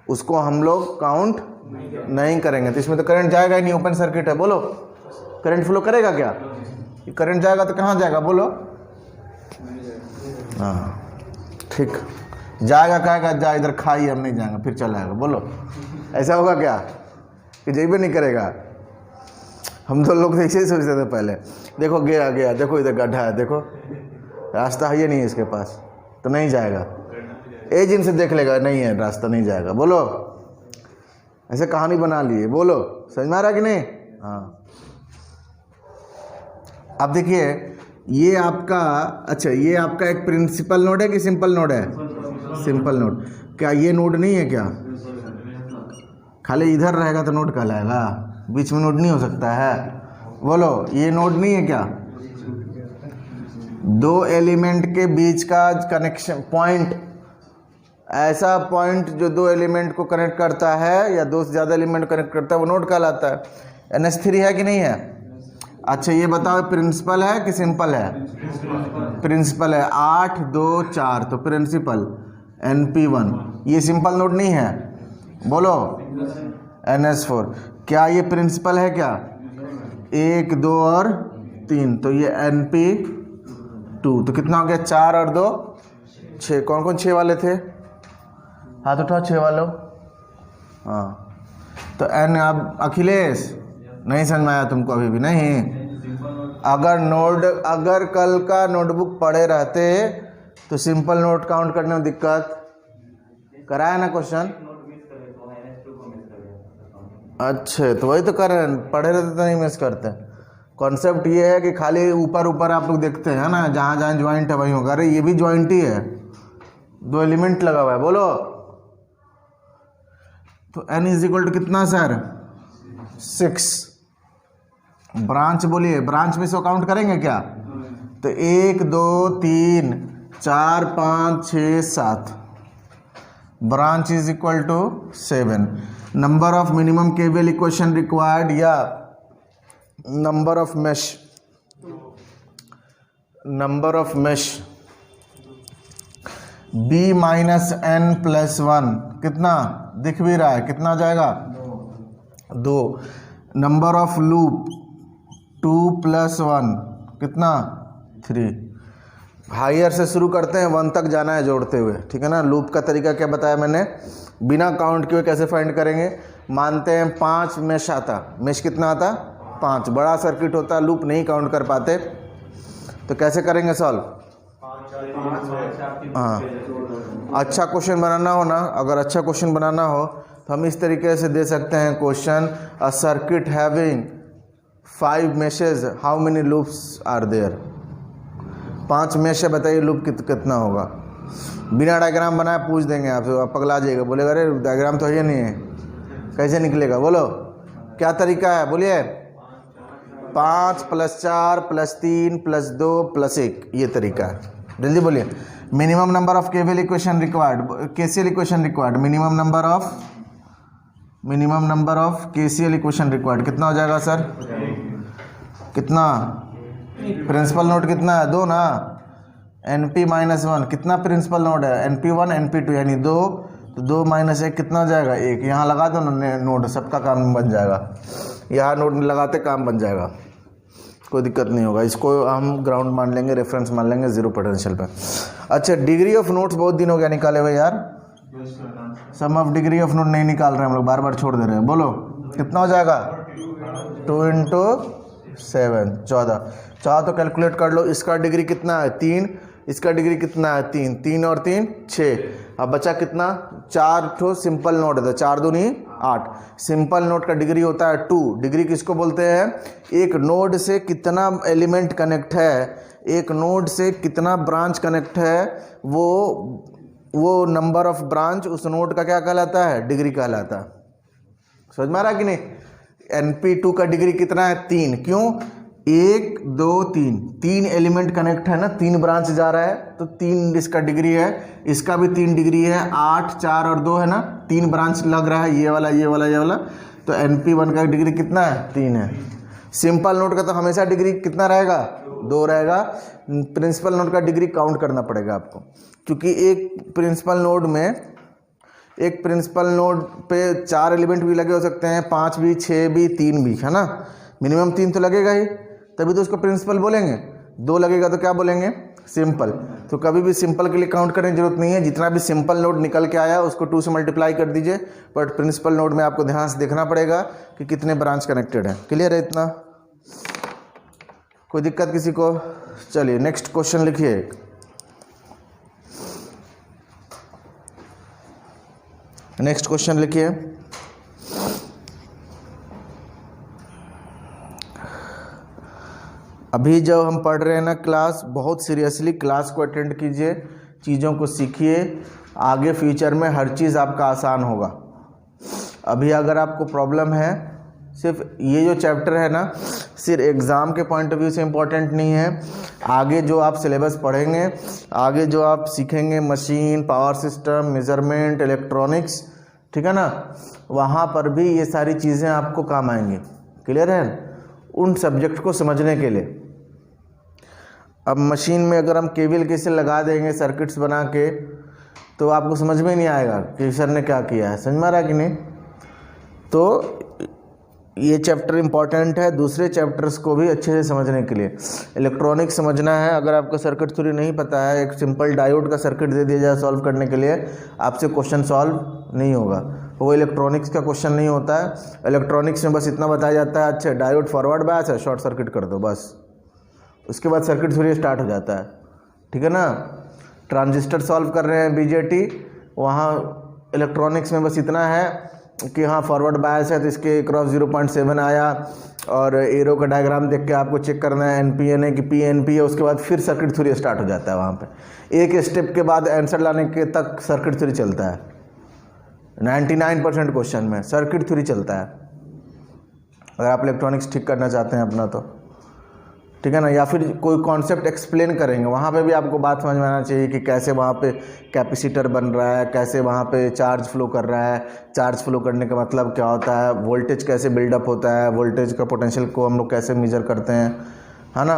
[SPEAKER 1] उसको हम लोग काउंट नहीं करेंगे। तो इसमें तो करंट जाएगा ही नहीं, ओपन सर्किट है। बोलो, करंट फ्लो करेगा क्या? करंट जाएगा तो कहाँ जाएगा? बोलो। हाँ ठीक, जाएगा, कहेगा जा इधर खाई, हम नहीं जाएंगे, फिर चला आएगा। बोलो, ऐसा होगा क्या कि जेबे नहीं करेगा? हम तो लोग ऐसे ही सोचते थे पहले। देखो गया गया, देखो इधर गड्ढा है, देखो रास्ता है, ये नहीं है इसके पास, तो नहीं जाएगा। एज इनसे देख लेगा, नहीं है रास्ता, नहीं जाएगा। बोलो, ऐसे कहानी बना लिए। बोलो, समझ में आ रहा कि नहीं? हाँ। अब देखिए, ये आपका, अच्छा ये आपका एक प्रिंसिपल नोड है कि सिंपल नोड है? Simple node. क्या ये नोड नहीं है क्या? खाली इधर रहेगा तो नोड कहलाएगा, बीच में नोड नहीं हो सकता है। बोलो ये नोड नहीं है क्या? दो एलिमेंट के बीच का कनेक्शन पॉइंट, ऐसा पॉइंट जो दो एलिमेंट को कनेक्ट करता है या दो से ज़्यादा एलिमेंट कनेक्ट करता है वो नोड कहलाता है। NH3 है कि नहीं है? अच्छा ये बताओ प्रिंसिपल है कि सिंपल है? प्रिंसिपल है। 8 2 4 तो प्रिंसिपल NP1, ये सिंपल नोड नहीं है। बोलो NH4, क्या ये प्रिंसिपल है क्या? 1 2 और 3 तो ये NP2, तो कितना हो गया? 4 और 2 6। कौन कौन 6 वाले थे? हाथ उठाओ 6 वालों। हाँ तो N। अब अखिलेश नहीं समझ में आया तुमको अभी भी? नहीं। अगर कल का नोटबुक पढ़े रहते तो सिंपल नोट काउंट करने में दिक्कत कराया ना क्वेश्चन? अच्छे तो वही तो कर रहे हैं, पढ़े रहते तो नहीं मिस करते। कॉन्सेप्ट ये है कि खाली ऊपर ऊपर आप लोग देखते हैं ना, जहाँ जहाँ ज्वाइंट है वहीं होगा। अरे ये भी ज्वाइंट ही है, दो एलिमेंट लगा हुआ है। बोलो तो N इज इक्वल टू कितना सर? 6। ब्रांच बोलिए, ब्रांच में इसको काउंट करेंगे क्या? तो 1 2 3 4 5 6 7, branch is equal to 7। Number of minimum KVL equation required या number of mesh, number of mesh B minus N plus 1 कितना दिख भी रहा है? कितना हो जाएगा? 2। नंबर ऑफ लूप 2 प्लस 1 कितना? 3। हायर से शुरू करते हैं, 1 तक जाना है जोड़ते हुए, ठीक है ना। लूप का तरीका क्या बताया मैंने? बिना काउंट किए कैसे फाइंड करेंगे? मानते हैं 5 मेश आता, मेश कितना आता? 5। बड़ा सर्किट होता, लूप नहीं काउंट कर पाते, तो कैसे करेंगे सॉल्व? हाँ अच्छा क्वेश्चन बनाना हो ना, अगर अच्छा क्वेश्चन बनाना हो तो हम इस तरीके से दे सकते हैं question, a circuit having 5 meshes how many loops are there. 5 mesh है, बताइए लूप कितना होगा? बिना डायग्राम बनाए पूछ देंगे आपसे, आप पगला जाइएगा, बोलेगा अरे डायग्राम तो है नहीं है, कैसे निकलेगा? बोलो क्या तरीका है? बोलिए 5 + 4 + 3 + 2 + 1, ये तरीका है। जल्दी बोलिए। Minimum number of KVL equation required, KCL equation required, minimum number of KCL equation required कितना हो जाएगा सर? कितना? प्रिंसिपल नोड कितना है? 2 ना। NP-1 कितना प्रिंसिपल नोड है? NP1 NP2 यानी 2, तो 2 - 1 कितना हो जाएगा? 1। यहाँ लगा दो नोड, सबका काम बन जाएगा। यहाँ नोड लगाते काम बन जाएगा, कोई दिक्कत नहीं होगा। इसको हम ग्राउंड मान लेंगे, रेफरेंस मान लेंगे 0 पोटेंशियल पे। अच्छा डिग्री ऑफ नोड्स बहुत दिन हो गया निकाले हुए यार, सम ऑफ डिग्री ऑफ नोड नहीं निकाल रहे हैं हम लोग, बार बार छोड़ दे रहे हैं। बोलो कितना हो जाएगा? 2 × 7 14। चाहो तो कैलकुलेट कर लो, इसका डिग्री कितना है? 3। इसका डिग्री कितना है? 3। 3 और 3 6। अब बचा कितना? 4 ठो सिंपल नोड है, तो 4 दूनी 8। सिंपल नोड का डिग्री होता है 2। डिग्री किसको बोलते हैं? एक नोड से कितना एलिमेंट कनेक्ट है, एक नोड से कितना ब्रांच कनेक्ट है, वो नंबर ऑफ ब्रांच उस नोड का क्या कहलाता है? डिग्री कहलाता है। समझ में आ रहा कि नहीं? NP2 का डिग्री कितना है? 3। क्यों? 1 2 3, 3 एलिमेंट कनेक्ट है ना, 3 ब्रांच जा रहा है, तो 3 इसका डिग्री है। इसका भी 3 डिग्री है, 8 4 और 2 है ना, 3 ब्रांच लग रहा है, ये वाला ये वाला ये वाला, तो NP1 का डिग्री कितना है? 3 है। सिंपल नोड का तो हमेशा डिग्री कितना रहेगा? 2 रहेगा। प्रिंसिपल नोड का डिग्री काउंट करना पड़ेगा आपको, क्योंकि एक प्रिंसिपल नोड पे 4 एलिमेंट भी लगे हो सकते हैं, 5 भी, 6 भी, 3 भी, है ना। मिनिमम 3 तो लगेगा ही, तभी तो उसको प्रिंसिपल बोलेंगे। 2 लगेगा तो क्या बोलेंगे? सिंपल। तो कभी भी सिंपल के लिए काउंट करने की जरूरत नहीं है, जितना भी सिंपल नोड निकल के आया उसको 2 से मल्टीप्लाई कर दीजिए। बट प्रिंसिपल नोड में आपको ध्यान से देखना पड़ेगा कि कितने ब्रांच कनेक्टेड है। क्लियर है इतना? कोई दिक्कत किसी को? चलिए नेक्स्ट क्वेश्चन लिखिए। नेक्स्ट क्वेश्चन लिखिए। अभी जब हम पढ़ रहे हैं ना क्लास, बहुत सीरियसली क्लास को अटेंड कीजिए, चीज़ों को सीखिए, आगे फ्यूचर में हर चीज़ आपका आसान होगा। अभी अगर आपको प्रॉब्लम है, सिर्फ ये जो चैप्टर है ना, सिर्फ एग्ज़ाम के पॉइंट ऑफ व्यू से इम्पोर्टेंट नहीं है, आगे जो आप सिलेबस पढ़ेंगे, आगे जो आप सीखेंगे machine, power system, measurement, electronics, ठीक है ना, वहाँ पर भी ये सारी चीज़ें आपको काम आएंगी। क्लियर है? उन सब्जेक्ट को समझने के लिए। अब मशीन में अगर हम केबल कैसे लगा देंगे सर्किट्स बना के, तो आपको समझ में नहीं आएगा कि सर ने क्या किया है। समझ में आ रहा है कि नहीं? तो ये चैप्टर इम्पॉर्टेंट है दूसरे चैप्टर्स को भी अच्छे से समझने के लिए। इलेक्ट्रॉनिक्स समझना है, अगर आपका सर्किट थ्योरी नहीं पता है, एक सिंपल डायोड का सर्किट दे दिया जाए सॉल्व करने के लिए, आपसे क्वेश्चन सॉल्व नहीं होगा। वो इलेक्ट्रॉनिक्स का क्वेश्चन नहीं होता है। इलेक्ट्रॉनिक्स में बस इतना बताया जाता है, अच्छा डायोड फॉरवर्ड बायस है, शॉर्ट सर्किट कर दो, बस। उसके बाद सर्किट थ्योरी स्टार्ट हो जाता है, ठीक है ना। ट्रांजिस्टर सॉल्व कर रहे हैं बीजेटी, वहाँ इलेक्ट्रॉनिक्स में बस इतना है कि हाँ फॉरवर्ड बायस है तो इसके क्रॉस 0.7 आया, और एरो का डायग्राम देख के आपको चेक करना है NPN है कि PNP है। उसके बाद फिर सर्किट थ्योरी स्टार्ट हो जाता है। वहाँ पे एक स्टेप के बाद आंसर लाने के तक सर्किट थ्योरी चलता है। 99% क्वेश्चन में सर्किट थ्योरी चलता है, अगर आप इलेक्ट्रॉनिक्स ठीक करना चाहते हैं अपना तो, ठीक है ना। या फिर कोई कॉन्सेप्ट एक्सप्लेन करेंगे, वहाँ पे भी आपको बात समझ में आना चाहिए कि कैसे वहाँ पे कैपेसिटर बन रहा है, कैसे वहाँ पे चार्ज फ्लो कर रहा है, चार्ज फ्लो करने का मतलब क्या होता है, वोल्टेज कैसे बिल्डअप होता है, वोल्टेज का पोटेंशियल को हम लोग कैसे मेजर करते हैं, है ना।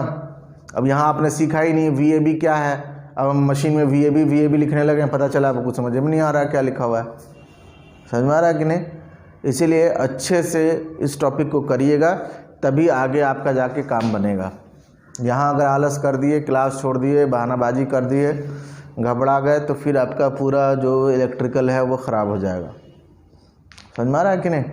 [SPEAKER 1] अब यहाँ आपने सीखा ही नहीं VAB क्या है। अब हम मशीन में VAB लिखने लगे, पता चला आपको कुछ समझ में नहीं आ रहा है क्या लिखा हुआ है। समझ में आ रहा है कि नहीं? इसीलिए अच्छे से इस टॉपिक को करिएगा, तभी आगे आपका जाके काम बनेगा। यहाँ अगर आलस कर दिए, क्लास छोड़ दिए, बहानाबाजी कर दिए, घबरा गए, तो फिर आपका पूरा जो इलेक्ट्रिकल है वो ख़राब हो जाएगा। समझ में आ रहा है कि नहीं?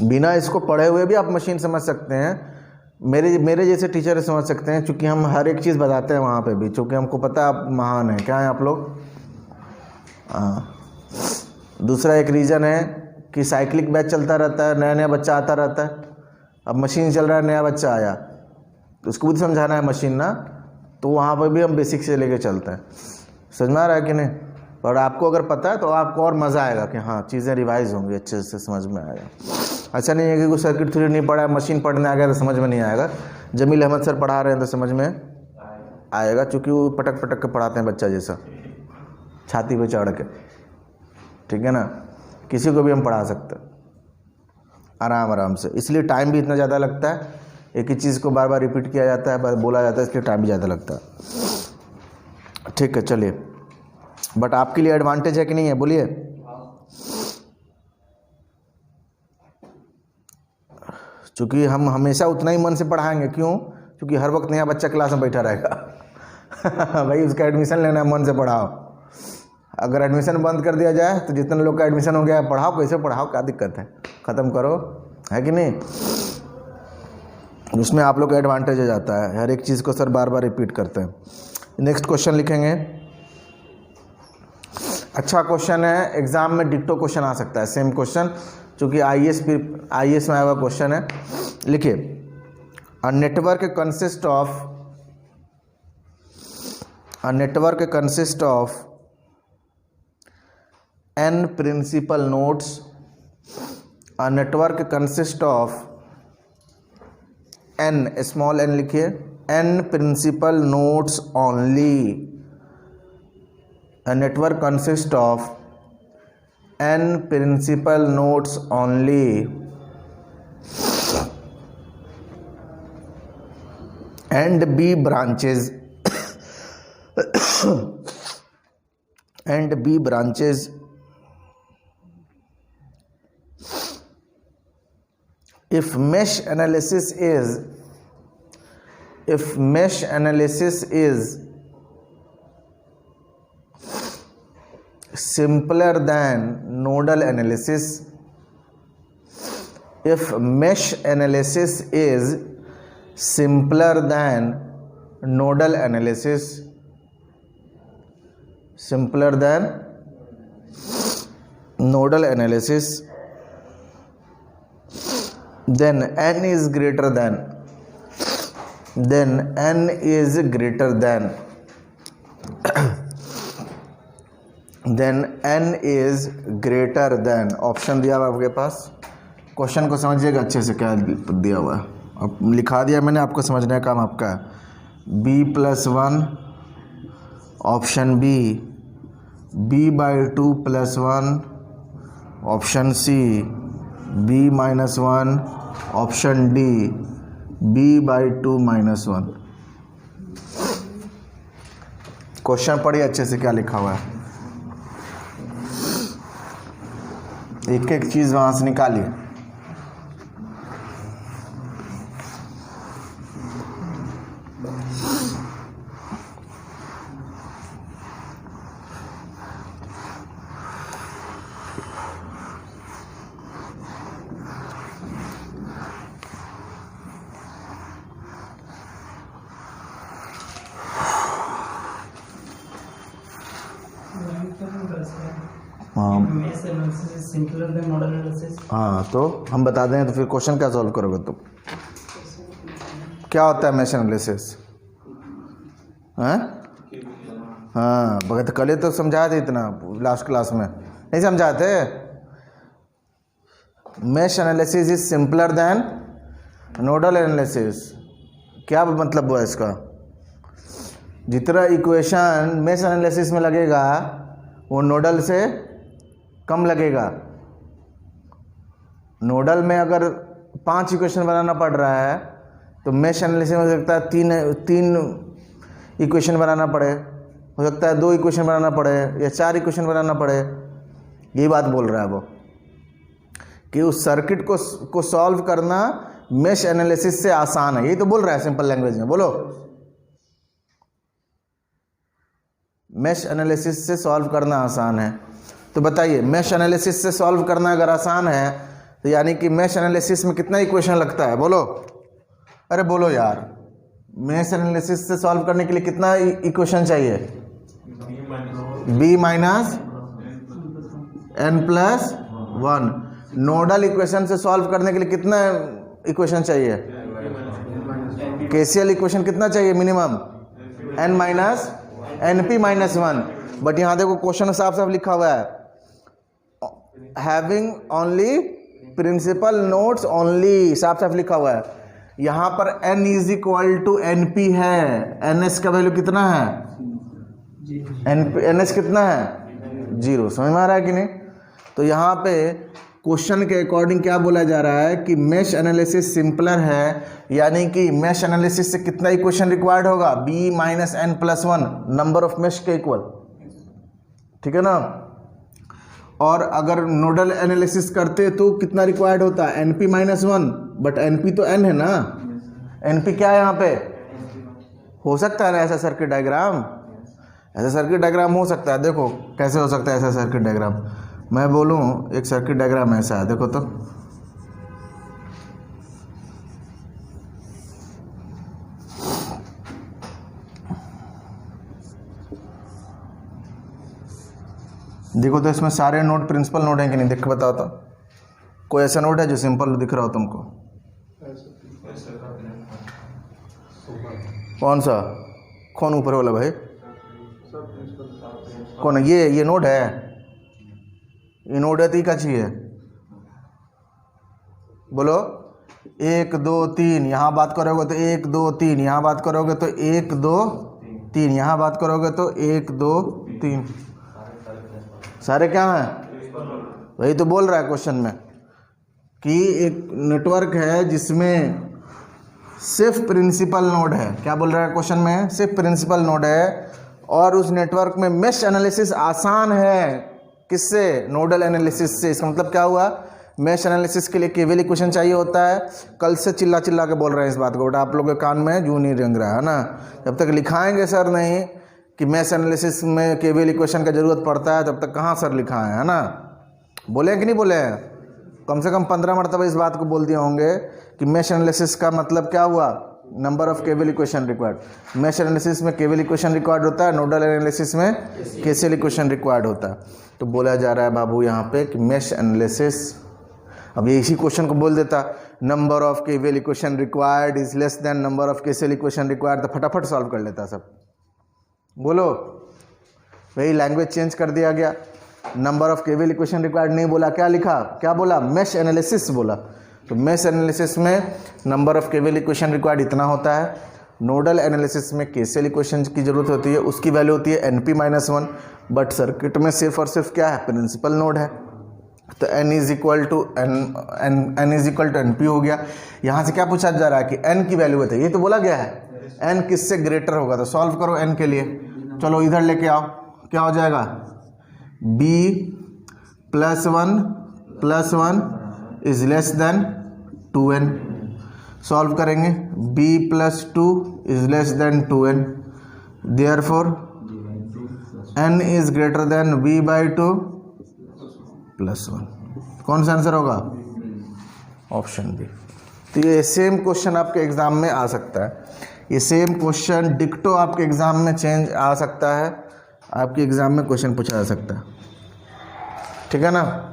[SPEAKER 1] बिना इसको पढ़े हुए भी आप मशीन समझ सकते हैं, मेरे जैसे टीचर समझ सकते हैं, क्योंकि हम हर एक चीज़ बताते हैं वहाँ पे भी, क्योंकि हमको पता है आप महान हैं। क्या हैं आप लोग? हाँ। दूसरा एक रीज़न है कि साइक्लिक बैच चलता रहता है, नया नया बच्चा आता रहता है। अब मशीन चल रहा है, नया बच्चा आया तो उसको भी समझाना है मशीन ना, तो वहाँ पर भी हम बेसिक से लेके चलते हैं। समझ में आ रहा है कि नहीं? और आपको अगर पता है तो आपको और मज़ा आएगा कि हाँ चीज़ें रिवाइज होंगी, अच्छे से समझ में आएगा। ऐसा नहीं है कि कोई सर्किट थ्योरी नहीं पढ़ा है, मशीन पढ़ने आ गया तो समझ में नहीं आएगा। जमील अहमद सर पढ़ा रहे हैं तो समझ में आएगा, चूँकि वो पटक पटक के पढ़ाते हैं बच्चा जैसा, छाती पे चढ़ के, ठीक है ना। किसी को भी हम पढ़ा सकते हैं आराम आराम से, इसलिए टाइम भी इतना ज़्यादा लगता है। एक ही चीज़ को बार बार रिपीट किया जाता है, बोला जाता है, इसलिए टाइम भी ज़्यादा लगता है। ठीक है, चलिए। बट आपके लिए एडवांटेज है कि नहीं है, बोलिए। क्योंकि हम हमेशा उतना ही मन से पढ़ाएंगे, क्यों? क्योंकि हर वक्त नया बच्चा क्लास में बैठा रहेगा भाई उसका एडमिशन लेना है, मन से पढ़ाओ। अगर एडमिशन बंद कर दिया जाए तो जितने लोग का एडमिशन हो गया है, पढ़ाओ कैसे पढ़ाओ, क्या दिक्कत है, ख़त्म करो, है कि नहीं। उसमें आप लोग का एडवांटेज हो जाता है, हर एक चीज़ को सर बार बार रिपीट करते हैं। नेक्स्ट क्वेश्चन लिखेंगे। अच्छा क्वेश्चन है, एग्ज़ाम में डिक्टो क्वेश्चन आ सकता है, सेम क्वेश्चन, चूँकि IAS में आया हुआ क्वेश्चन है। लिखिए, a network consist of n principal nodes. A network consists of n, small n लिखिए, n principal nodes only. A network consists of n principal nodes only and b branches and b branches if mesh analysis is simpler than nodal analysis, if mesh analysis is simpler than nodal analysis, simpler than nodal analysis, then n is greater than, then n is greater than, option दिया हुआ है आपके पास। Question को समझिएगा अच्छे से क्या दिया हुआ है, अब लिखा दिया मैंने, आपको समझने का काम आपका है। b+1 option b/2 +1 option c, b-1 option d, b/2 -1। Question पढ़िए अच्छे से क्या लिखा हुआ है, एक एक चीज वहां से निकालिए। हाँ
[SPEAKER 3] Mesh analysis is simpler than nodal analysis.
[SPEAKER 1] हाँ, तो हम बता दें तो फिर क्वेश्चन क्या सॉल्व करोगे तुम? क्या होता है मैश एनालिसिस? हैं? हाँ, बगैर कल ही तो समझाए थे इतना लास्ट क्लास में, नहीं समझाए थे? Mesh analysis is simpler than nodal analysis. क्या मतलब हुआ इसका? जितना इक्वेशन मैश एनालिसिस में लगेगा वो नोडल से कम लगेगा। नोडल में अगर 5 इक्वेशन बनाना पड़ रहा है तो मैश एनालिसिस में हो सकता है तीन इक्वेशन बनाना पड़े, हो सकता है 2 इक्वेशन बनाना पड़े या 4 इक्वेशन बनाना पड़े। यही बात बोल रहा है वो कि उस सर्किट को सॉल्व करना मैश एनालिसिस से आसान है। यही तो बोल रहा है सिंपल लैंग्वेज में, बोलो। मैश एनालिसिस से सॉल्व करना आसान है, तो बताइए मैश एनालिसिस से सॉल्व करना अगर आसान है तो यानी कि मैश एनालिसिस में कितना इक्वेशन लगता है? बोलो, अरे बोलो यार, मैश एनालिसिस से सॉल्व करने के लिए कितना इक्वेशन चाहिए? b-n+1। नोडल इक्वेशन से सॉल्व करने के लिए कितना इक्वेशन चाहिए? केसीएल इक्वेशन कितना चाहिए मिनिमम? np-1। बट यहाँ देखो क्वेश्चन साफ साफ लिखा हुआ है, having only principal nodes only, साफ साफ लिखा हुआ है। यहाँ पर n = np है, ns का वैल्यू कितना है? ns कितना है? 0। समझ में आ रहा है कि नहीं? तो यहाँ पे क्वेश्चन के अकॉर्डिंग क्या बोला जा रहा है कि मैश एनालिसिस सिंपलर है, यानी कि मैश एनालिसिस से कितना इक्वेशन रिक्वायर्ड होगा? b-n+1 नंबर ऑफ मैश के इक्वल, ठीक है ना। और अगर नोडल एनालिसिस करते तो कितना रिक्वायर्ड होता है? np-1। बट np तो n है ना, np क्या है यहाँ पे? हो सकता है ना ऐसा सर्किट डायग्राम? ऐसा सर्किट डायग्राम हो सकता है। देखो कैसे हो सकता है ऐसा सर्किट डायग्राम। मैं बोलूँ एक सर्किट डायग्राम ऐसा है, देखो तो देखो तो इसमें सारे नोड प्रिंसिपल नोड हैं कि नहीं? देख के बताओ तो, कोई ऐसा नोड है जो सिंपल दिख रहा हो तुमको? कौन सा? कौन ऊपर वाला भाई? कौन है ये नोड है? ये नोड है तो क्या चाहिए? बोलो। 1 2 3 यहाँ बात करोगे तो 1 2 3, यहाँ बात करोगे तो 1 2 3, यहाँ बात करोगे तो 1 2 3। सारे क्या हैं? वही तो बोल रहा है क्वेश्चन में कि एक नेटवर्क है जिसमें सिर्फ प्रिंसिपल नोड है। क्या बोल रहा है क्वेश्चन में? सिर्फ प्रिंसिपल नोड है, और उस नेटवर्क में मैश एनालिसिस आसान है। किससे? नोडल एनालिसिस से। इसका मतलब क्या हुआ? मैश एनालिसिस के लिए केवीएल इक्वेशन चाहिए होता है। कल से चिल्ला चिल्ला के बोल रहे हैं इस बात को, बेटा आप लोगों के कान में जू नहीं रेंग रहा है ना। जब तक लिखाएंगे सर नहीं कि मैश एनालिसिस में केवीएल इक्वेशन का ज़रूरत पड़ता है, तब तक कहाँ सर लिखाएं, है ना। बोले हैं कि नहीं बोले हैं? कम से कम 15 मरतबा इस बात को बोल दिए होंगे कि मैश एनालिसिस का मतलब क्या हुआ? Number of KVL equation required. Mesh analysis में केवीएल इक्वेशन रिक्वायर्ड होता है, नोडल एनालिसिस में केसीएल इक्वेशन रिक्वायर्ड होता है। तो बोला जा रहा है बाबू यहाँ पे कि मैश एनालिसिस, अब ये इसी क्वेश्चन को बोल देता number of KVL equation required is less then number of KCL equation required, तो फटाफट सॉल्व कर लेता सब। बोलो वही लैंग्वेज चेंज कर दिया गया। Number of KVL equation required नहीं बोला, क्या लिखा, क्या बोला, मेश एनालिसिस बोला। तो मेश एनालिसिस में number of KVL equation required इतना होता है। नोडल एनालिसिस में केसीएल इक्वेशन की जरूरत होती है, उसकी वैल्यू होती है NP-1। बट सर्किट में सिर्फ और सिर्फ क्या है, प्रिंसिपल नोड है, तो n is equal to NP हो गया। यहाँ से क्या पूछा जा रहा है कि n की वैल्यू बताइए, ये तो बोला गया है n किससे ग्रेटर होगा, तो सॉल्व करो n के लिए। चलो इधर लेके आओ, क्या हो जाएगा, b +1 is less then 2n। Solve करेंगे, b +2 is less then 2n, therefore n is greater then b/2 +1। कौन सा आंसर होगा, ऑप्शन बी। तो ये सेम क्वेश्चन आपके एग्जाम में आ सकता है, ये सेम क्वेश्चन डिक्टो आपके एग्जाम में चेंज आ सकता है, आपके एग्जाम में क्वेश्चन पूछा जा सकता है, ठीक है ना।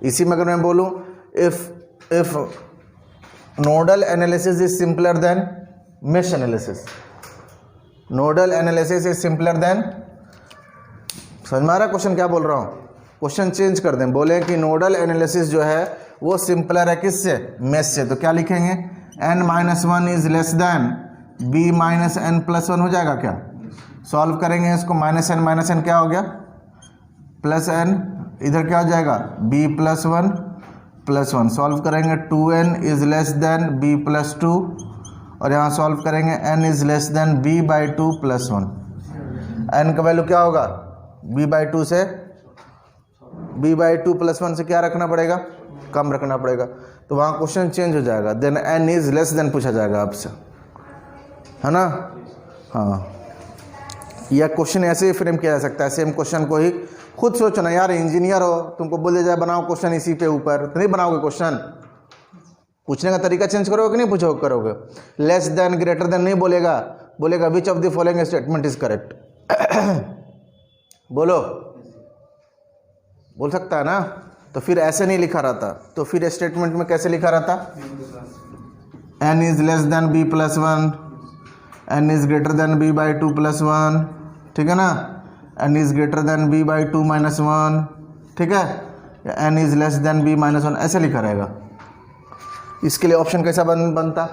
[SPEAKER 1] इसी में अगर मैं बोलूँ if nodal analysis is simpler than mesh analysis, nodal analysis is simpler than, समझ में आ रहा है क्वेश्चन क्या बोल रहा हूँ, क्वेश्चन चेंज कर दें, बोले कि नोडल एनालिसिस जो है वो सिंपलर है किससे, मेश से, तो क्या लिखेंगे, n-1 is less then b-n+1 हो जाएगा क्या। सॉल्व करेंगे इसको, -n क्या हो गया, +n, इधर क्या हो जाएगा, b+1 सॉल्व करेंगे, 2n is less then b+2, और यहाँ सॉल्व करेंगे n is less then b/2 +1। n का वैल्यू क्या होगा, b/2 से b/2 +1 से क्या रखना पड़ेगा, कम रखना पड़ेगा, तो वहाँ क्वेश्चन चेंज हो जाएगा, then n is less than पूछा जाएगा आपसे, है ना। हाँ, यह क्वेश्चन ऐसे ही फ्रेम किया जा सकता है, सेम क्वेश्चन को ही खुद सोचना, यार इंजीनियर हो, तुमको बोल दिया जाए बनाओ क्वेश्चन इसी पे ऊपर, तो नहीं बनाओगे क्वेश्चन, पूछने का तरीका चेंज करोगे कि नहीं पूछो करोगे। लेस देन ग्रेटर देन नहीं बोलेगा, बोलेगा which of the following statement is correct, बोलो, बोल सकता है ना। तो फिर ऐसे नहीं लिखा रहता, तो फिर स्टेटमेंट में कैसे लिखा रहता, n is less then b+1, n is greater then b/2 +1, ठीक है ना, n is greater then b/2 -1, ठीक है, n is less then b-1, ऐसे लिखा रहेगा। इसके लिए ऑप्शन कैसा बनता,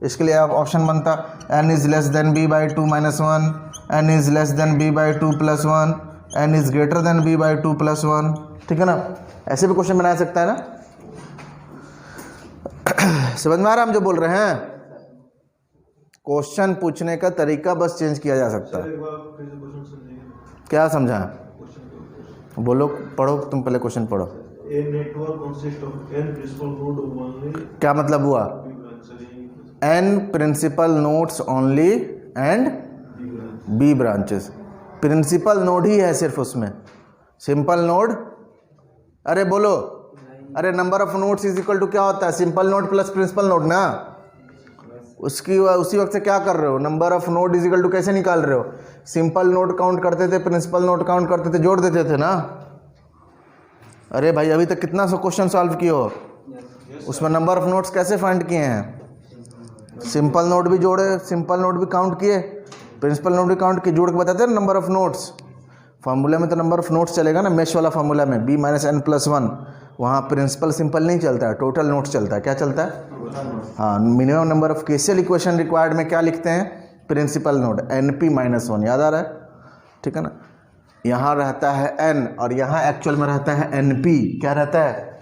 [SPEAKER 1] इसके लिए ऑप्शन बनता n is less then b/2 -1, n is less then b/2 +1, n is greater then b/2 +1, ठीक है ना। ऐसे भी क्वेश्चन बना सकता है ना, समझ में आ रहा हम जो बोल रहे हैं, क्वेश्चन पूछने का तरीका बस चेंज किया जा सकता है। क्या समझा, बोलो, पढ़ो तुम पहले क्वेश्चन पढ़ो। क्या मतलब हुआ, n principal nodes only and b branches, principal node ही है सिर्फ उसमें, सिंपल नोड, अरे बोलो, अरे number of nodes is equal to क्या होता है, simple node plus principal node ना, उसी वक्त से क्या कर रहे हो, number of node is equal to कैसे निकाल रहे हो, सिंपल नोड काउंट करते थे, प्रिंसिपल नोड काउंट करते थे, जोड़ देते थे ना। अरे भाई अभी तक कितना सौ क्वेश्चन सॉल्व किए हो, उसमें नंबर ऑफ नोड्स कैसे फाइंड किए हैं, सिंपल नोड भी जोड़े, सिंपल नोड भी काउंट किए, प्रिंसिपल नोड भी काउंट किए, जोड़ के बताते हैं नंबर ऑफ नोड्स। फार्मूला में तो नंबर ऑफ नोट्स चलेगा ना, मेश वाला फार्मूला में b-n+1, वहाँ प्रिंसिपल सिंपल नहीं चलता है, टोटल नोट्स चलता है, क्या चलता है, हाँ, minimum number of KCL equation required में क्या लिखते हैं, प्रिंसिपल नोड NP-1, याद आ रहा है, ठीक है ना। यहाँ रहता है n और यहाँ एक्चुअल में रहता है NP, क्या रहता है,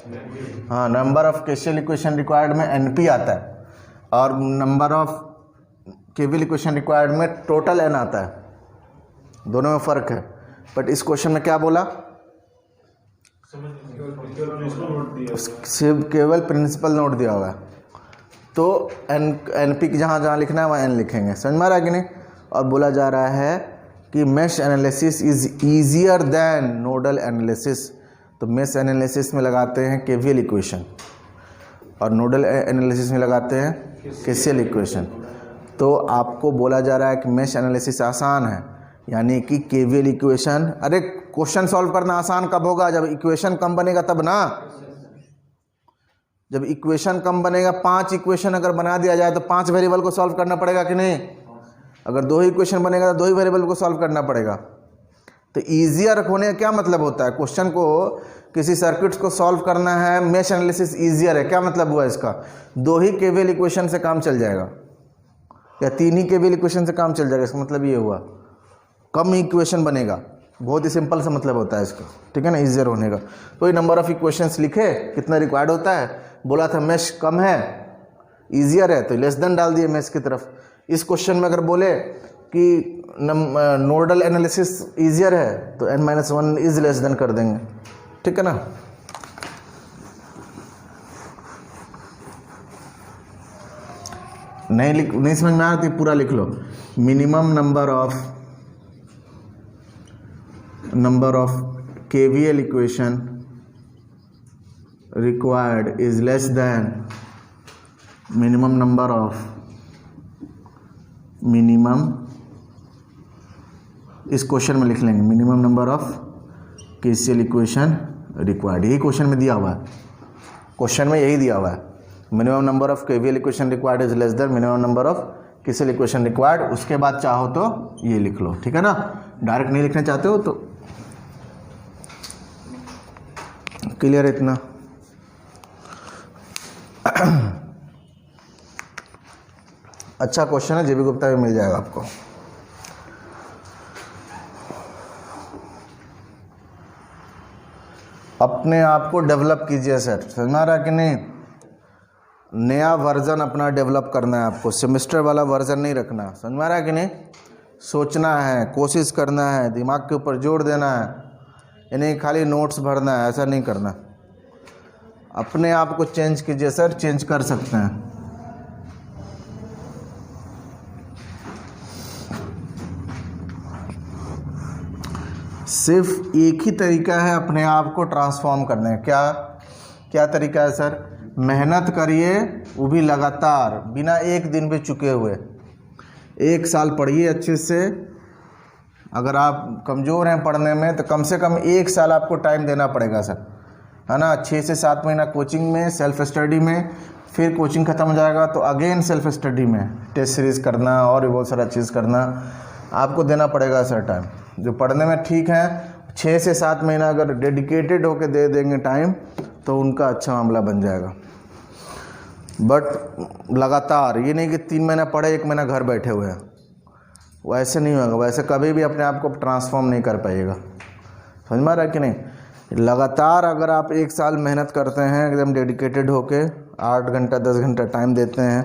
[SPEAKER 1] हाँ, number of KCL equation required में NP आता है, और number of KVL equation required में टोटल n आता है, दोनों में फ़र्क है। बट इस क्वेश्चन में क्या बोला, सिर्फ केवल प्रिंसिपल नोड दिया हुआ है, तो NP जहाँ जहाँ लिखना है वहाँ n लिखेंगे, समझ में आ रहा है कि नहीं। और बोला जा रहा है कि mesh analysis is easier than nodal analysis, तो मेश एनालिसिस में लगाते हैं केवीएल इक्वेशन और नोडल एनालिसिस में लगाते हैं केसीएल इक्वेशन। तो आपको बोला जा रहा है कि मेश एनालिसिस आसान है, यानी कि केवीएल इक्वेशन, अरे क्वेश्चन सॉल्व करना आसान कब होगा, जब इक्वेशन कम बनेगा तब ना, जब इक्वेशन कम बनेगा, 5 इक्वेशन अगर बना दिया जाए तो 5 वेरिएबल को सॉल्व करना पड़ेगा कि नहीं, अगर 2 ही इक्वेशन बनेगा तो 2 ही वेरिएबल को सॉल्व करना पड़ेगा। तो ईजियर होने का क्या मतलब होता है? क्वेश्चन को किसी सर्किट्स को सॉल्व करना है, मेश एनालिसिस ईजियर है, क्या मतलब हुआ इसका? 2 ही केवीएल इक्वेशन से काम चल जाएगा या 3 ही केवीएल इक्वेशन से काम चल जाएगा, इसका मतलब ये हुआ कम इक्वेशन बनेगा। बहुत ही सिंपल सा मतलब होता है इसका, ठीक है ना, ईजियर होने का। तो ये नंबर ऑफ इक्वेशंस लिखे, कितना रिक्वायर्ड होता है, बोला था मेश कम है ईजियर है तो लेस देन डाल दिए मेश की तरफ। इस क्वेश्चन में अगर बोले कि नोडल एनालिसिस ईजियर है तो n-1 इज लेस देन कर देंगे, ठीक है ना। नहीं समझ में आती पूरा लिख लो। Minimum number of KVL equation required is less than minimum number of इस क्वेश्चन में लिख लेंगे minimum number of KCL equation required. यही क्वेश्चन में दिया हुआ है, क्वेश्चन में यही दिया हुआ है, minimum number of KVL equation required is less than minimum number of KCL equation required. उसके बाद चाहो तो ये लिख लो, ठीक है ना। डायरेक्ट नहीं लिखना चाहते हो तो क्लियर है इतना। अच्छा क्वेश्चन है, JB गुप्ता में मिल जाएगा आपको। अपने आप को डेवलप कीजिए सर, समझ में आ रहा है कि नहीं? नया वर्जन अपना डेवलप करना है आपको, सेमेस्टर वाला वर्जन नहीं रखना, समझ में आ रहा है कि नहीं? सोचना है, कोशिश करना है, दिमाग के ऊपर जोर देना है, यानी खाली नोट्स भरना है, ऐसा नहीं करना। अपने आप को चेंज कीजिए सर, चेंज कर सकते हैं। सिर्फ एक ही तरीका है अपने आप को ट्रांसफॉर्म करने का। क्या तरीका है सर? मेहनत करिए, वो भी लगातार, बिना एक दिन भी चुके हुए। 1 साल पढ़िए अच्छे से। अगर आप कमज़ोर हैं पढ़ने में तो कम से कम 1 साल आपको टाइम देना पड़ेगा सर, है ना। 6 से 7 महीना कोचिंग में, सेल्फ स्टडी में, फिर कोचिंग ख़त्म हो जाएगा तो अगेन सेल्फ स्टडी में टेस्ट सीरीज़ करना और भी बहुत सारा चीज़ करना आपको देना पड़ेगा सर टाइम। जो पढ़ने में ठीक है 6 से 7 महीना अगर डेडिकेटेड होकर दे देंगे टाइम तो उनका अच्छा मामला बन जाएगा। बट लगातार, ये नहीं कि 3 महीना पढ़े 1 महीना घर बैठे हुए हैं, वैसे नहीं होगा। वैसे कभी भी अपने आप को ट्रांसफॉर्म नहीं कर पाइएगा, समझ में आ रहा है कि नहीं? लगातार अगर आप 1 साल मेहनत करते हैं एकदम डेडिकेटेड होके, 8 घंटा 10 घंटा टाइम देते हैं